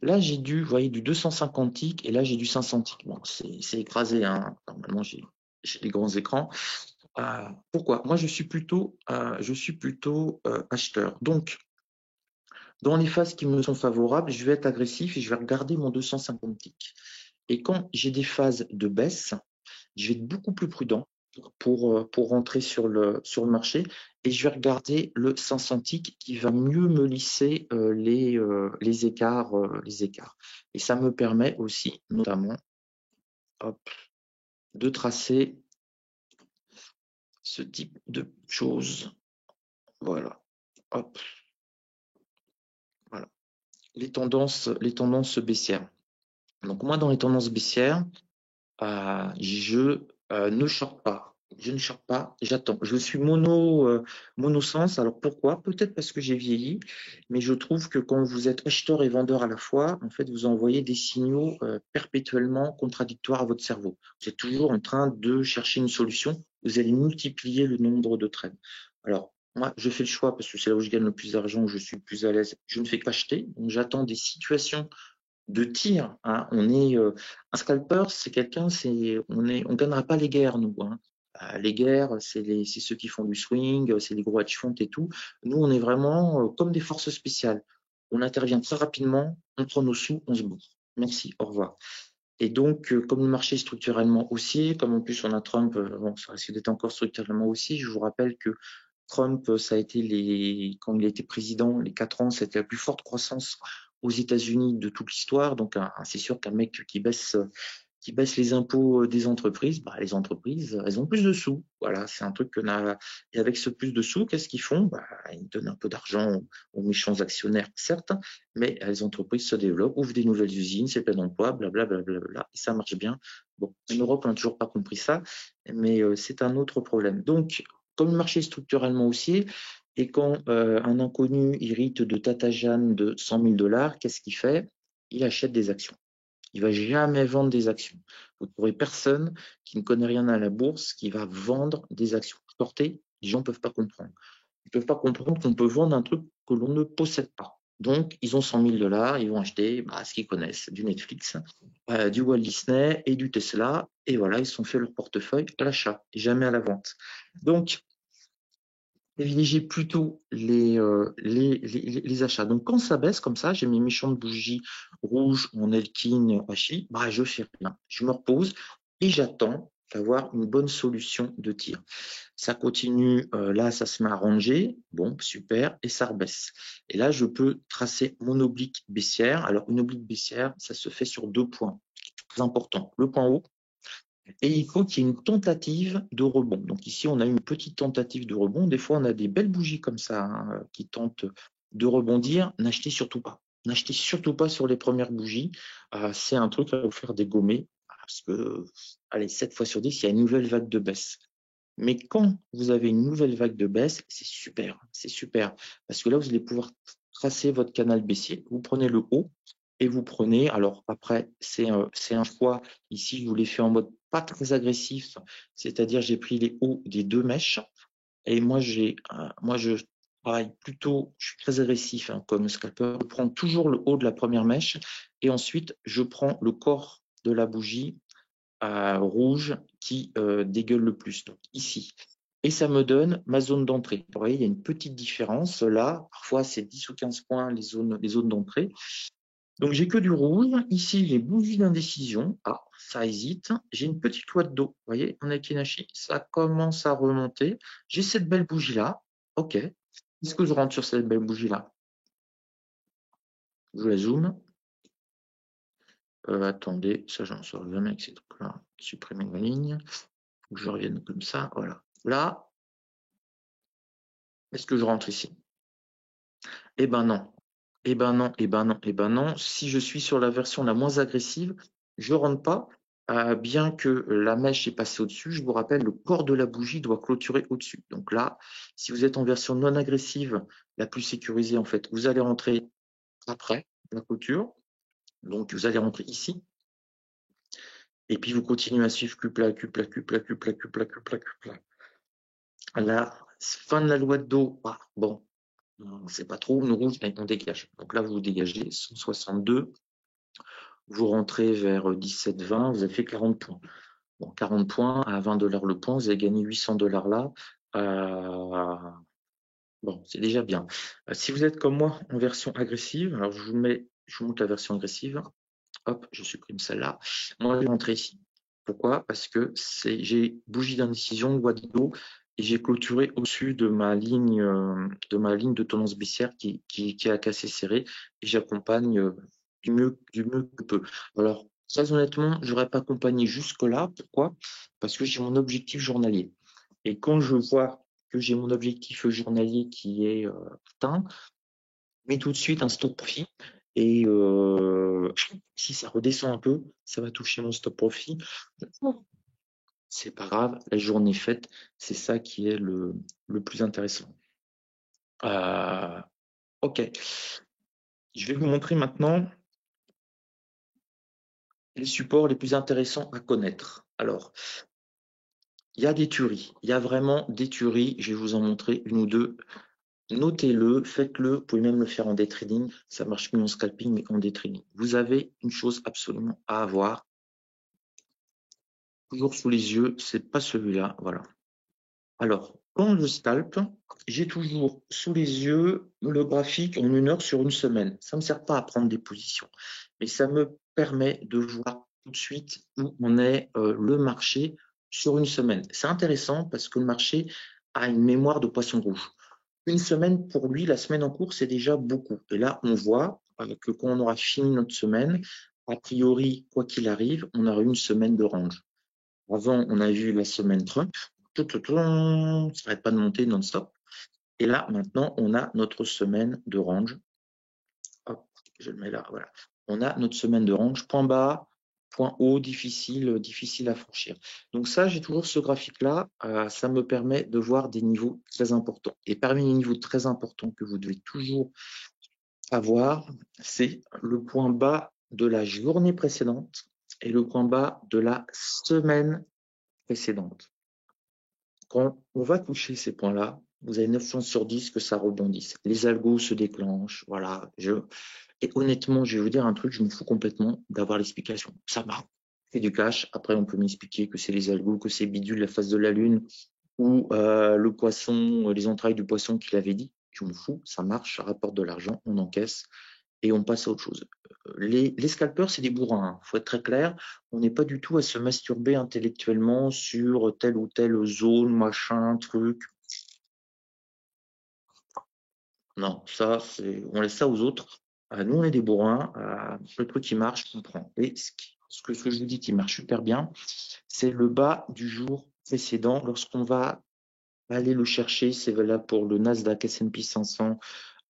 Là, j'ai vous voyez, du 250 ticks et là, j'ai du 500 ticks. Bon, c'est écrasé, hein. Normalement, j'ai des grands écrans. Pourquoi? Moi, je suis plutôt acheteur. Donc, dans les phases qui me sont favorables, je vais être agressif et je vais regarder mon 250 ticks. Et quand j'ai des phases de baisse, je vais être beaucoup plus prudent pour rentrer sur le marché et je vais regarder le 500 ticks qui va mieux me lisser les écarts, les écarts. Et ça me permet aussi, notamment, hop, de tracer ce type de choses. Voilà. Hop. Voilà. Les tendances baissières. Donc moi, dans les tendances baissières, je ne short pas. Je ne short pas, j'attends. Je suis monosens. Alors pourquoi? Peut-être parce que j'ai vieilli, mais je trouve que quand vous êtes acheteur et vendeur à la fois, en fait, vous envoyez des signaux perpétuellement contradictoires à votre cerveau. Vous êtes toujours en train de chercher une solution. Vous allez multiplier le nombre de trades. Alors, moi, je fais le choix parce que c'est là où je gagne le plus d'argent, où je suis le plus à l'aise. Je ne fais qu'acheter. Donc, j'attends des situations de tir, hein. Un scalper, c'est quelqu'un, on gagnera pas les guerres, nous, hein. Les guerres, c'est ceux qui font du swing, c'est les gros hedge funds et tout. Nous, on est vraiment comme des forces spéciales. On intervient très rapidement, on prend nos sous, on se bourre. Merci, au revoir. Et donc, comme le marché est structurellement haussier, comme en plus on a Trump, bon, ça risque d'être encore structurellement haussier. Je vous rappelle que Trump, ça a été quand il a été président, les 4 ans, c'était la plus forte croissance aux États-Unis de toute l'histoire. Donc, c'est sûr qu'un mec qui baisse les impôts des entreprises, bah, les entreprises, elles ont plus de sous. Voilà, c'est un truc qu'on a. Et avec ce plus de sous, qu'est-ce qu'ils font? Bah, ils donnent un peu d'argent aux méchants actionnaires, certes, mais les entreprises se développent, ouvrent des nouvelles usines, c'est plein d'emplois, blablabla, et ça marche bien. Bon, en Europe, on n'a toujours pas compris ça, mais c'est un autre problème. Donc, comme le marché est structurellement haussier, et quand un inconnu hérite de Tata Jeanne de 100 000 $, qu'est-ce qu'il fait? Il achète des actions. Il va jamais vendre des actions. Vous ne trouverez personne qui ne connaît rien à la bourse qui va vendre des actions. Porter, les gens ne peuvent pas comprendre. Ils ne peuvent pas comprendre qu'on peut vendre un truc que l'on ne possède pas. Donc, ils ont 100 000 $, ils vont acheter ce qu'ils connaissent, du Netflix, du Walt Disney et du Tesla. Et voilà, ils se sont fait leur portefeuille à l'achat et jamais à la vente. Donc, privilégier plutôt les achats. Donc, quand ça baisse comme ça, j'ai mes méchantes bougies rouges, mon Elkin Hachi, je fais rien. Je me repose et j'attends d'avoir une bonne solution de tir. Ça continue, là, ça se met à ranger, bon, super, et ça rebaisse. Et là, je peux tracer mon oblique baissière. Alors, une oblique baissière, ça se fait sur 2 points, très important. Le point haut, et il faut qu'il y ait une tentative de rebond. Donc ici, on a une petite tentative de rebond. Des fois, on a des belles bougies comme ça qui tentent de rebondir. N'achetez surtout pas. N'achetez surtout pas sur les premières bougies. C'est un truc à vous faire dégommer parce que, allez, 7 fois sur 10, il y a une nouvelle vague de baisse. Mais quand vous avez une nouvelle vague de baisse, c'est super. C'est super. Parce que là, vous allez pouvoir tracer votre canal baissier. Vous prenez le haut et vous prenez, alors après, c'est un choix. Ici, je vous l'ai fait en mode pas très agressif, c'est-à-dire j'ai pris les hauts des 2 mèches. Et moi, je travaille plutôt, je suis très agressif comme scalper. Je prends toujours le haut de la première mèche et ensuite, je prends le corps de la bougie rouge qui dégueule le plus, donc ici. Et ça me donne ma zone d'entrée. Vous voyez, il y a une petite différence là. Parfois, c'est 10 ou 15 points les zones d'entrée. Donc, j'ai que du rouge. Ici, j'ai bougie d'indécision. Ça hésite. J'ai une petite loi de dos. Vous voyez, en Akinashi, ça commence à remonter. J'ai cette belle bougie-là. OK. Est-ce que je rentre sur cette belle bougie-là? Je la zoome. Attendez, ça, j'en sors jamais avec ces trucs-là. Supprimer ma ligne. Faut que je revienne comme ça. Voilà. Là, est-ce que je rentre ici? Eh ben non. Eh ben non, eh ben non, eh ben non. Si je suis sur la version la moins agressive, je rentre pas, bien que la mèche est passée au-dessus. Je vous rappelle, le corps de la bougie doit clôturer au-dessus. Donc là, si vous êtes en version non agressive, la plus sécurisée en fait, vous allez rentrer après la clôture. Donc vous allez rentrer ici. Et puis vous continuez à suivre cupla, cupla, cupla, cupla, cupla, cupla, cupla. La fin de la loi de dos, bon, c'est pas trop, nous rouge, on dégage. Donc là, vous dégagez 162, vous rentrez vers 17-20, vous avez fait 40 points. Bon, 40 points à 20 $ le point, vous avez gagné 800 $ là. Bon, c'est déjà bien. Si vous êtes comme moi en version agressive, alors je vous montre la version agressive. Hop, je supprime celle-là. Moi, je vais rentrer ici. Pourquoi? Parce que j'ai bougie d'indécision, loi de dos, et j'ai clôturé au-dessus de ma ligne de tendance baissière qui est assez serrée, et j'accompagne du mieux que peu. Alors, très honnêtement, je n'aurais pas accompagné jusque-là. Pourquoi? Parce que j'ai mon objectif journalier. Et quand je vois que j'ai mon objectif journalier qui est atteint, je mets tout de suite un stop profit. Et si ça redescend un peu, ça va toucher mon stop profit. C'est pas grave, la journée faite, c'est ça qui est le plus intéressant. Ok, je vais vous montrer maintenant les supports les plus intéressants à connaître. Alors, il y a des tueries, il y a vraiment des tueries. Je vais vous en montrer une ou deux. Notez-le, faites-le, vous pouvez même le faire en day trading. Ça marche mieux en scalping, mais en day trading. Vous avez une chose absolument à avoir, toujours sous les yeux, c'est pas celui-là, voilà. Alors, quand je scalpe, j'ai toujours sous les yeux le graphique en 1 heure sur une semaine. Ça ne me sert pas à prendre des positions, mais ça me permet de voir tout de suite où on est le marché sur une semaine. C'est intéressant parce que le marché a une mémoire de poisson rouge. Une semaine, pour lui, la semaine en cours, c'est déjà beaucoup. Et là, on voit que quand on aura fini notre semaine, a priori, quoi qu'il arrive, on aura une semaine de range. Avant, on a vu la semaine Trump, ça n'arrête pas de monter non-stop. Et là, maintenant, on a notre semaine de range. Hop, je le mets là, voilà. On a notre semaine de range, point bas, point haut, difficile à franchir. Donc ça, j'ai toujours ce graphique-là. Ça me permet de voir des niveaux très importants. Et parmi les niveaux très importants que vous devez toujours avoir, c'est le point bas de la journée précédente et le point bas de la semaine précédente. Quand on va toucher ces points-là, vous avez 9 chances sur 10 que ça rebondisse. Les algos se déclenchent, voilà. Et honnêtement, je vais vous dire un truc, je me fous complètement d'avoir l'explication. Ça marche. C'est du cash. Après, on peut m'expliquer que c'est les algos, que c'est bidule, la face de la lune, ou le poisson, les entrailles du poisson qui l'avait dit. Je me fous, ça marche, ça rapporte de l'argent, on encaisse et on passe à autre chose. Les scalpers, c'est des bourrins, il faut être très clair. On n'est pas du tout à se masturber intellectuellement sur telle ou telle zone, machin, truc. Non, ça, on laisse ça aux autres. Nous, on est des bourrins. Le truc qui marche, on prend. Et ce que je vous dis qui marche super bien, c'est le bas du jour précédent. Lorsqu'on va aller le chercher, c'est valable pour le Nasdaq, S&P 500,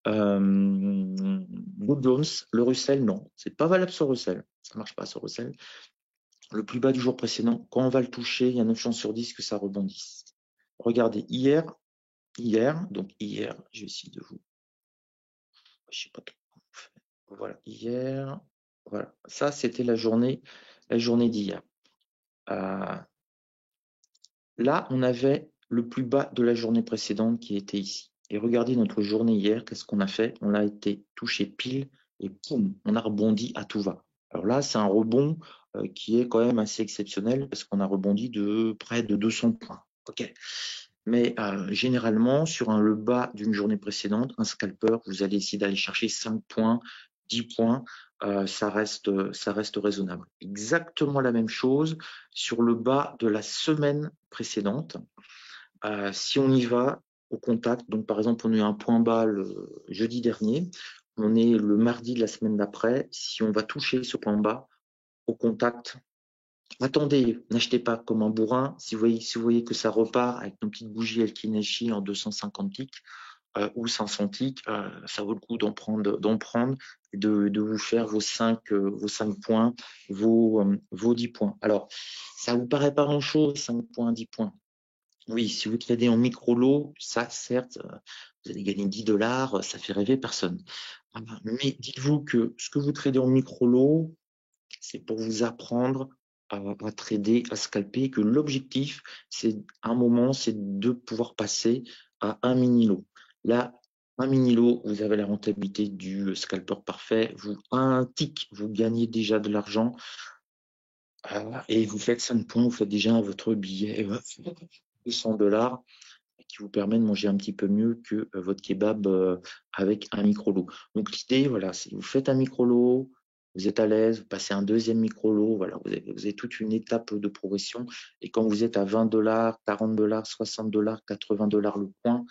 Dow Jones, le Russell, non. C'est pas valable sur Russell. Ça marche pas sur Russell. Le plus bas du jour précédent, quand on va le toucher, il y a 9 chances sur 10 que ça rebondisse. Regardez, hier, donc hier, je vais essayer de vous. Je sais pas trop. Voilà, hier, voilà. Ça, c'était la journée d'hier. Là, on avait le plus bas de la journée précédente qui était ici. Et regardez notre journée hier, qu'est-ce qu'on a fait? On a été touché pile et poum, on a rebondi à tout va. Alors là, c'est un rebond qui est quand même assez exceptionnel parce qu'on a rebondi de près de 200 points. Ok. Mais généralement, sur le bas d'une journée précédente, un scalper, vous allez essayer d'aller chercher 5 points, 10 points, ça reste raisonnable. Exactement la même chose sur le bas de la semaine précédente. Si on y va au contact, donc par exemple, on a eu un point bas le jeudi dernier, on est le mardi de la semaine d'après, si on va toucher ce point bas au contact, attendez, n'achetez pas comme un bourrin. Si vous voyez que ça repart avec nos petites bougies Elkineshi en 250 ticks ou 500 ticks, ça vaut le coup d'en prendre et de vous faire vos 5 points, vos 10 points. Alors, ça vous paraît pas grand-chose, 5 points, 10 points. Oui, si vous tradez en micro-lot, ça, certes, vous allez gagner 10 $, ça fait rêver personne. Mais dites-vous que ce que vous tradez en micro-lot, c'est pour vous apprendre à trader, à scalper, que l'objectif, c'est un moment, c'est de pouvoir passer à un mini-lot. Là, Un mini lot, vous avez la rentabilité du scalper parfait. Un tick, vous gagnez déjà de l'argent. Et vous faites 5 points, vous faites déjà votre billet de 100 $ qui vous permet de manger un petit peu mieux que votre kebab avec un micro-lot. Donc l'idée, voilà, c'est vous faites un micro-lot, vous êtes à l'aise, vous passez un deuxième micro-lot, voilà, vous avez toute une étape de progression. Et quand vous êtes à 20 $, 40 $, 60 $, 80 $ le point,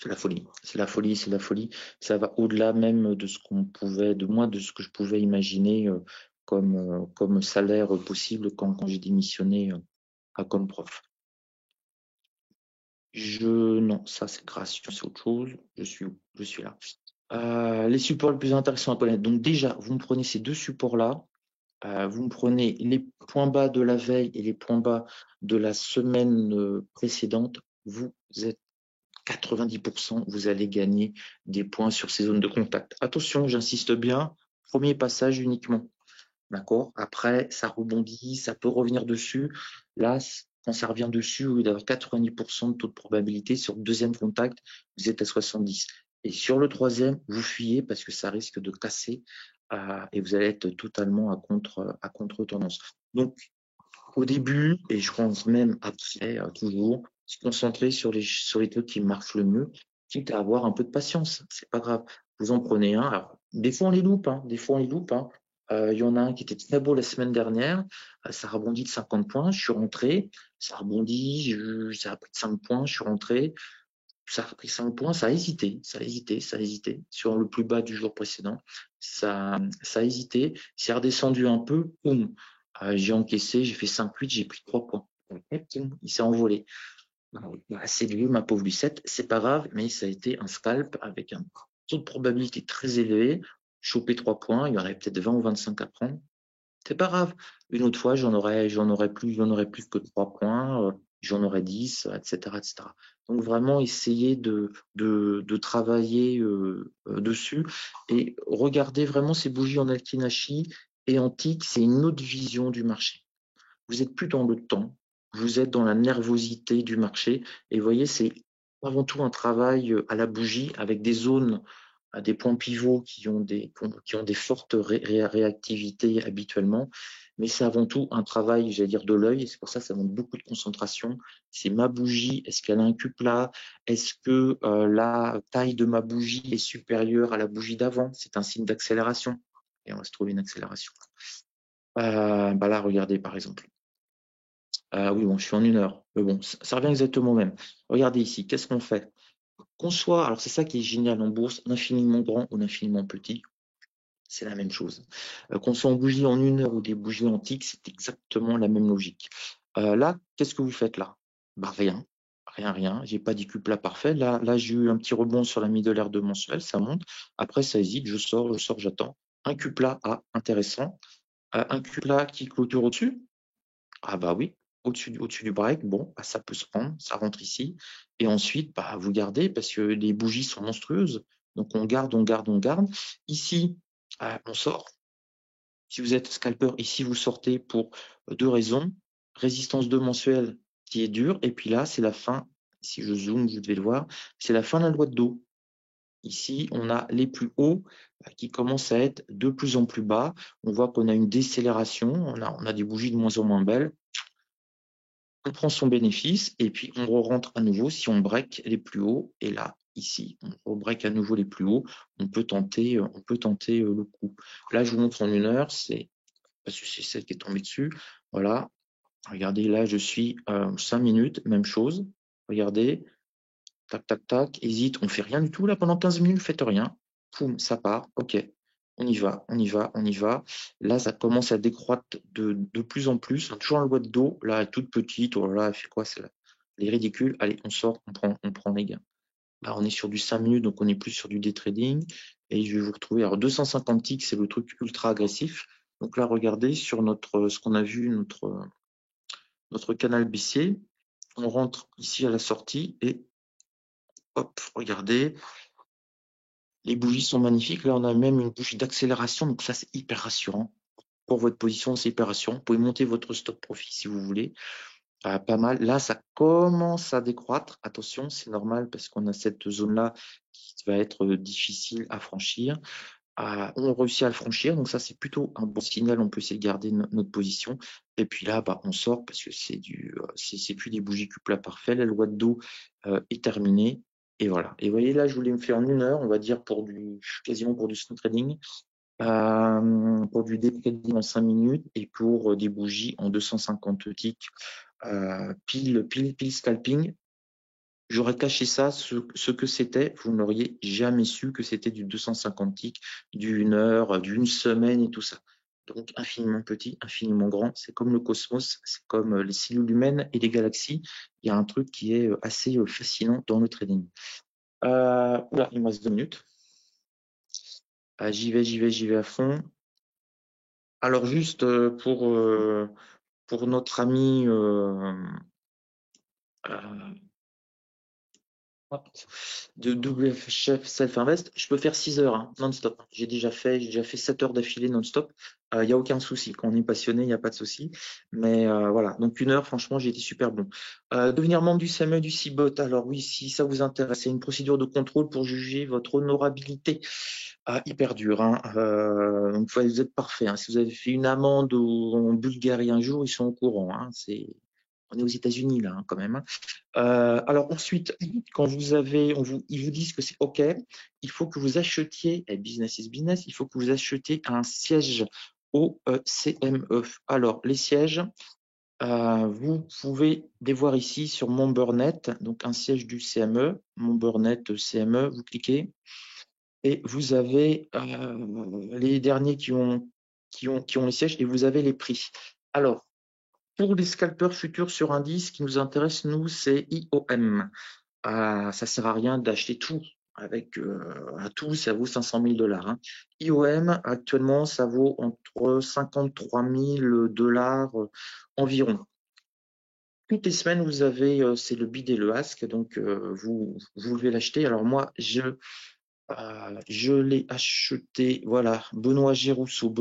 c'est la folie, c'est la folie, c'est la folie. Ça va au-delà même de ce de ce que je pouvais imaginer comme salaire possible quand j'ai démissionné comme prof. Non, ça c'est création, c'est autre chose. Je suis là. Les supports les plus intéressants à connaître. Donc déjà, vous me prenez ces deux supports-là. Vous me prenez les points bas de la veille et les points bas de la semaine précédente. Vous êtes 90%, vous allez gagner des points sur ces zones de contact. Attention, j'insiste bien, premier passage uniquement. D'accord? Après, ça rebondit, ça peut revenir dessus. Là, quand ça revient dessus, au lieu d'avoir 90% de taux de probabilité, sur le deuxième contact, vous êtes à 70. Et sur le troisième, vous fuyez parce que ça risque de casser et vous allez être totalement à contre-tendance. Donc, au début, et je pense même après, toujours, se concentrer sur les trucs qui marchent le mieux, quitte à avoir un peu de patience. C'est pas grave. Vous en prenez un. Alors, des fois, on les loupe, hein. Des fois, on les loupe, hein. Il y en a un qui était très beau la semaine dernière. Ça rebondit de 50 points. Je suis rentré. Ça rebondit. Ça a pris 5 points. Je suis rentré. Ça a pris 5 points. Ça a hésité. Ça a hésité. Ça a hésité. Sur le plus bas du jour précédent. Ça a hésité. C'est redescendu un peu. Boum. J'ai encaissé. J'ai fait 5-8. J'ai pris 3 points. Et boum, il s'est envolé. C'est lui, ma pauvre Lucette. C'est pas grave, mais ça a été un scalp avec un taux de probabilité très élevé. Choper 3 points. Il y en avait peut-être 20 ou 25 à prendre. C'est pas grave. Une autre fois, j'en aurais plus que 3 points, j'en aurais 10, etc., etc. Donc vraiment essayer de travailler dessus et regarder vraiment ces bougies en Akinashi et en tic, c'est une autre vision du marché. Vous êtes plus dans le temps, vous êtes dans la nervosité du marché et vous voyez, c'est avant tout un travail à la bougie avec des zones à des points pivots qui ont des fortes réactivités habituellement, mais c'est avant tout un travail, j'allais dire, de l'œil, et c'est pour ça que ça demande beaucoup de concentration. C'est ma bougie, est-ce qu'elle a un cuplat? Est-ce que la taille de ma bougie est supérieure à la bougie d'avant? C'est un signe d'accélération, et on va se trouver une accélération. Là, regardez par exemple. Oui, bon, je suis en 1 heure, mais bon, ça revient exactement au même. Regardez ici, qu'est-ce qu'on fait? Qu'on soit, alors c'est ça qui est génial en bourse, l'infiniment grand ou l'infiniment petit, c'est la même chose. Qu'on soit en bougie en 1 heure ou des bougies antiques, c'est exactement la même logique. Là, qu'est-ce que vous faites là? Rien, rien, rien. J'ai pas dit plat parfait. Là, j'ai eu un petit rebond sur la middle de mensuel, ça monte. Après, ça hésite, je sors, j'attends. Un plat, intéressant. Un plat qui clôture au-dessus. Ah bah oui, au-dessus du break, bon, bah, ça peut se prendre, ça rentre ici. Et ensuite, bah, vous gardez parce que les bougies sont monstrueuses. Donc on garde, on garde, on garde. Ici, on sort. Si vous êtes scalper, ici vous sortez pour 2 raisons. Résistance 2 mensuelle qui est dure. Et puis là, c'est la fin. Si je zoome, vous devez le voir. C'est la fin de la loi de dos. Ici, on a les plus hauts qui commencent à être de plus en plus bas. On voit qu'on a une décélération. On a des bougies de moins en moins belles. On prend son bénéfice et puis on rentre à nouveau si on break les plus hauts. Et là, ici, on break à nouveau les plus hauts. On peut tenter le coup. Là, je vous montre en 1 heure, c'est parce que c'est celle qui est tombée dessus. Voilà. Regardez, là, je suis 5 minutes, même chose. Regardez, tac, tac, tac, hésite, on fait rien du tout là pendant 15 minutes, faites rien. Poum, ça part, ok. On y va, on y va, on y va. Là, ça commence à décroître de plus en plus. Toujours la loi de dos, là, elle est toute petite. Oh là là, elle fait quoi? Elle est ridicule. Allez, on sort, on prend les gains. Là, on est sur du 5 minutes, donc on est plus sur du day trading. Et je vais vous retrouver. Alors, 250 ticks, c'est le truc ultra agressif. Donc là, regardez sur ce qu'on a vu, notre canal baissier. On rentre ici à la sortie et hop, regardez. Les bougies sont magnifiques. Là, on a même une bougie d'accélération. Donc ça, c'est hyper rassurant. Pour votre position, c'est hyper rassurant. Vous pouvez monter votre stop profit si vous voulez. pas mal. Là, ça commence à décroître. Attention, c'est normal parce qu'on a cette zone-là qui va être difficile à franchir. On réussit à le franchir, donc ça c'est plutôt un bon signal. On peut essayer de garder notre position. Et puis là, on sort parce que c'est plus des bougies cupla parfait. La loi de dos est terminée. Et voilà. Et vous voyez là, je voulais me faire en 1 heure, on va dire quasiment pour du swing trading, pour du day trading en 5 minutes et pour des bougies en 250 ticks, pile scalping. J'aurais caché ça, ce que c'était, vous n'auriez jamais su que c'était du 250 ticks, d'1 heure, d'une semaine et tout ça. Donc infiniment petit, infiniment grand, c'est comme le cosmos, c'est comme les cellules humaines et les galaxies. Il y a un truc qui est assez fascinant dans le trading. Oula, il me reste 2 minutes. J'y vais à fond. Alors juste pour notre ami de WF Chef Self-Invest, je peux faire 6 heures non-stop. J'ai déjà fait 7 heures d'affilée non-stop. Il n'y a aucun souci. Quand on est passionné, il n'y a pas de souci. Mais voilà, donc 1 heure, franchement, j'ai été super bon. Devenir membre du CME, du CIBOT. Alors oui, si ça vous intéresse, c'est une procédure de contrôle pour juger votre honorabilité. Hyper dur. Donc vous êtes parfait. Si vous avez fait une amende en Bulgarie un jour, ils sont au courant. On est aux États-Unis là, quand même. Alors ensuite, quand ils vous disent que c'est OK, il faut que vous achetiez, et business is business, il faut que vous achetiez un siège au CME. Alors les sièges, vous pouvez les voir ici sur Membernet, donc un siège du CME, Membernet CME, vous cliquez et vous avez les derniers qui ont les sièges et vous avez les prix. Alors, pour les scalpers futurs sur indice, ce qui nous intéresse, nous, c'est IOM. Ça sert à rien d'acheter tout. Avec à tout, ça vaut 500 000 $. IOM, actuellement, ça vaut entre 53 000 $ environ. Toutes les semaines, vous avez, c'est le bid et le ask, donc vous devez l'acheter. Alors moi, je l'ai acheté, voilà, Benoît G. Rousseau.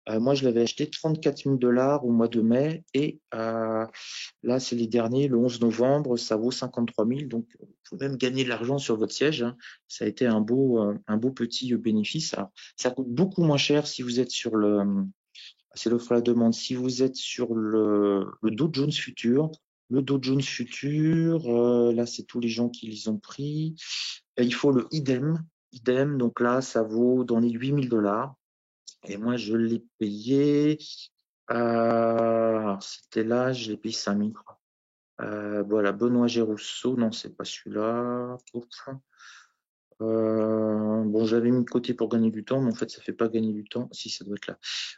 Moi, je l'avais acheté 34 000 $ au mois de mai et là, c'est les derniers, le 11 novembre, ça vaut 53 000. Donc, vous pouvez même gagner de l'argent sur votre siège. Ça a été un beau petit bénéfice. Alors, ça coûte beaucoup moins cher si vous êtes sur c'est l'offre à la demande. Si vous êtes sur le Dow Jones Futur, là, c'est tous les gens qui les ont pris. Et il faut le idem. Donc là, ça vaut dans les 8 000 $. Et moi, je l'ai payé. C'était là, je l'ai payé 5 000. Voilà, Benoît G. Rousseau. Non, c'est pas celui-là. Bon, j'avais mis de côté pour gagner du temps, mais en fait, ça fait pas gagner du temps. Si, ça doit être là.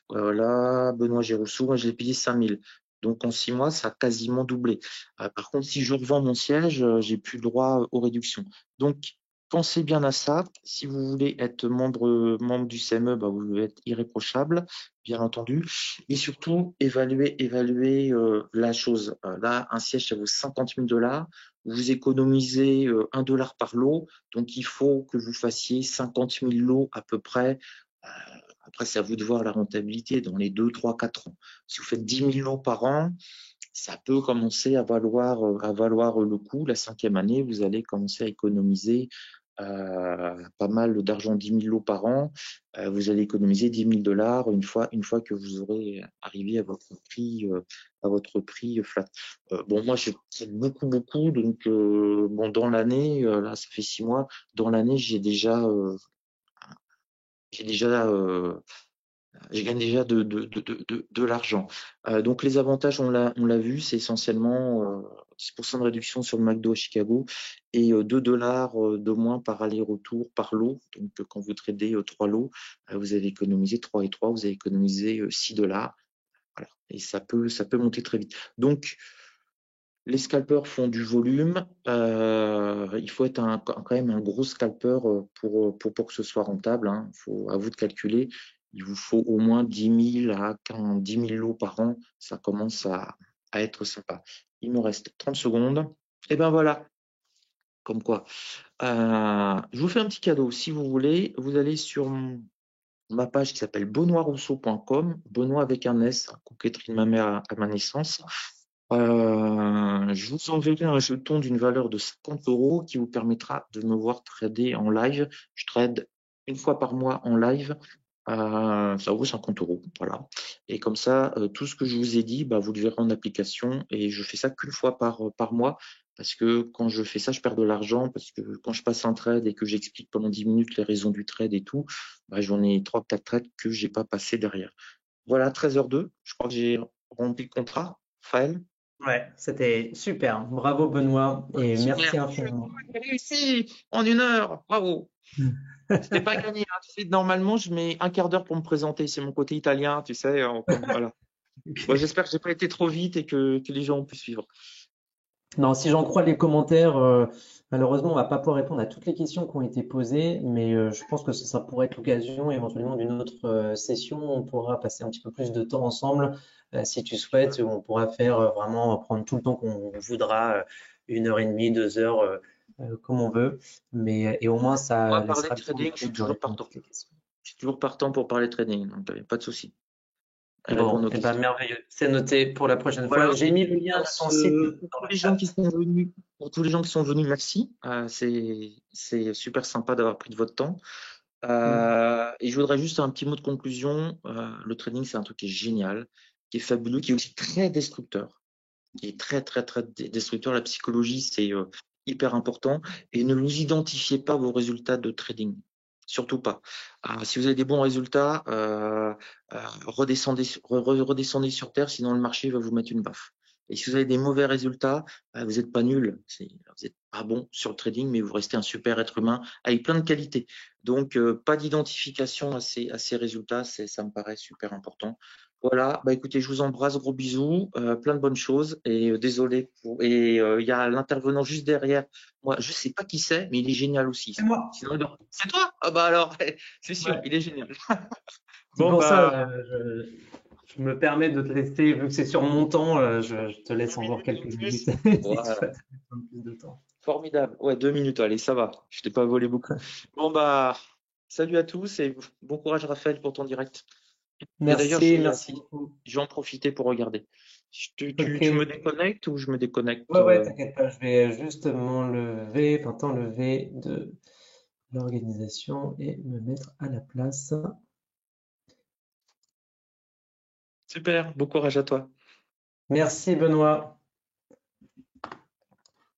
Voilà, Benoît G. Rousseau. Moi, je l'ai payé 5 000. Donc, en 6 mois, ça a quasiment doublé. Par contre, si je revends mon siège, j'ai plus le droit aux réductions. Donc, pensez bien à ça. Si vous voulez être membre du CME, vous devez être irréprochable, bien entendu. Et surtout, évaluer la chose. Là, un siège, ça vaut 50 000 $. Vous économisez 1 $ par lot. Donc, il faut que vous fassiez 50 000 lots à peu près. Après, c'est à vous de voir la rentabilité dans les 2, 3, 4 ans. Si vous faites 10 000 lots par an, ça peut commencer à valoir le coup. La 5e année, vous allez commencer à économiser pas mal d'argent, 10 000 lots par an. Vous allez économiser 10 000 $ une fois que vous aurez arrivé à votre prix flat. Bon, moi, je traite beaucoup. Donc, bon, dans l'année, là, ça fait 6 mois. Dans l'année, je gagne déjà de l'argent. Donc les avantages, on l'a vu, c'est essentiellement 10% de réduction sur le McDo à Chicago et 2 $ de moins par aller-retour par lot. Donc quand vous tradez 3 lots, vous avez économisé 3 et 3, vous avez économisé 6 $. Voilà. Et ça peut monter très vite. Donc les scalpers font du volume. Il faut être quand même un gros scalper pour que ce soit rentable. À vous de calculer. Il vous faut au moins 10 000 à 10 000 lots par an. Ça commence à être sympa. Il me reste 30 secondes. Et ben voilà, comme quoi. Je vous fais un petit cadeau. Si vous voulez, vous allez sur ma page qui s'appelle benoîtrousseau.com. Benoît avec un S, coquetterie de ma mère à ma naissance. Je vous enverrai un jeton d'une valeur de 50 € qui vous permettra de me voir trader en live. Je trade une fois par mois en live. Ça vaut 50 €. Voilà. Et comme ça, tout ce que je vous ai dit, bah, vous le verrez en application. Et je fais ça qu'une fois par mois. Parce que quand je fais ça, je perds de l'argent. Parce que quand je passe un trade et que j'explique pendant 10 minutes les raisons du trade et tout, bah, j'en ai 3-4 trades que j'ai pas passé derrière. Voilà, 13h02. Je crois que j'ai rempli le contrat. Raphaël. Ouais, c'était super. Bravo Benoît et Super. merci infiniment. J'ai réussi en 1 heure. Bravo. C'était pas gagné, hein. Tu sais, normalement, je mets un quart d'heure pour me présenter. C'est mon côté italien, tu sais. Voilà. Bon, j'espère que j'ai pas été trop vite et que les gens ont pu suivre. Non, si j'en crois les commentaires, malheureusement, on va pas pouvoir répondre à toutes les questions qui ont été posées, mais je pense que ça pourrait être l'occasion éventuellement d'une autre session. On pourra passer un petit peu plus de temps ensemble, si tu souhaites, où on pourra faire vraiment prendre tout le temps qu'on voudra, 1 heure et demie, 2 heures, comme on veut. Mais et au moins On va ça parler laissera de le temps trading, je suis de toujours répondre à partant. toutes les questions. Je suis toujours partant pour parler trading, donc pas de souci. Et répondre Bon, aux et ben questions. merveilleux. C'est noté pour la prochaine fois. Voilà. J'ai mis le lien de ton site Pour dans tous le les gens chat. qui sont venus, merci. C'est super sympa d'avoir pris de votre temps. Mm. Et je voudrais juste un petit mot de conclusion. Le trading, c'est un truc qui est génial, qui est fabuleux, qui est aussi très destructeur, qui est très, très, très destructeur. La psychologie, c'est hyper important. Et ne vous identifiez pas vos résultats de trading. Surtout pas. Si vous avez des bons résultats, redescendez, redescendez sur Terre, sinon le marché va vous mettre une baffe. Et si vous avez des mauvais résultats, vous n'êtes pas nul. Vous n'êtes pas bon sur le trading, mais vous restez un super être humain avec plein de qualités. Donc, pas d'identification à ces résultats, ça me paraît super important. Voilà, bah écoutez, je vous embrasse, gros bisous, plein de bonnes choses et désolé pour. Et il y a l'intervenant juste derrière. Moi, je sais pas qui c'est, mais il est génial aussi. C'est moi. Sinon, c'est toi? Ah bah alors, c'est sûr, Ouais. il est génial. C'est Bon pour ça, bah je me permets de te laisser, vu que c'est sur mon temps, je te laisse 2 encore minutes quelques de minutes plus. si tu Voilà, as besoin de plus de temps. formidable. Ouais, 2 minutes, allez, ça va. Je t'ai pas volé beaucoup. Bon bah, salut à tous et bon courage Raphaël pour ton direct. Et d'ailleurs, Merci, merci beaucoup. je vais en profiter pour regarder. Ok. Tu me déconnectes ou je me déconnecte? Ouais, ouais, t'inquiète pas, je vais juste m'enlever, enfin t'enlever de l'organisation et me mettre à la place. Super, bon courage à toi. Merci Benoît.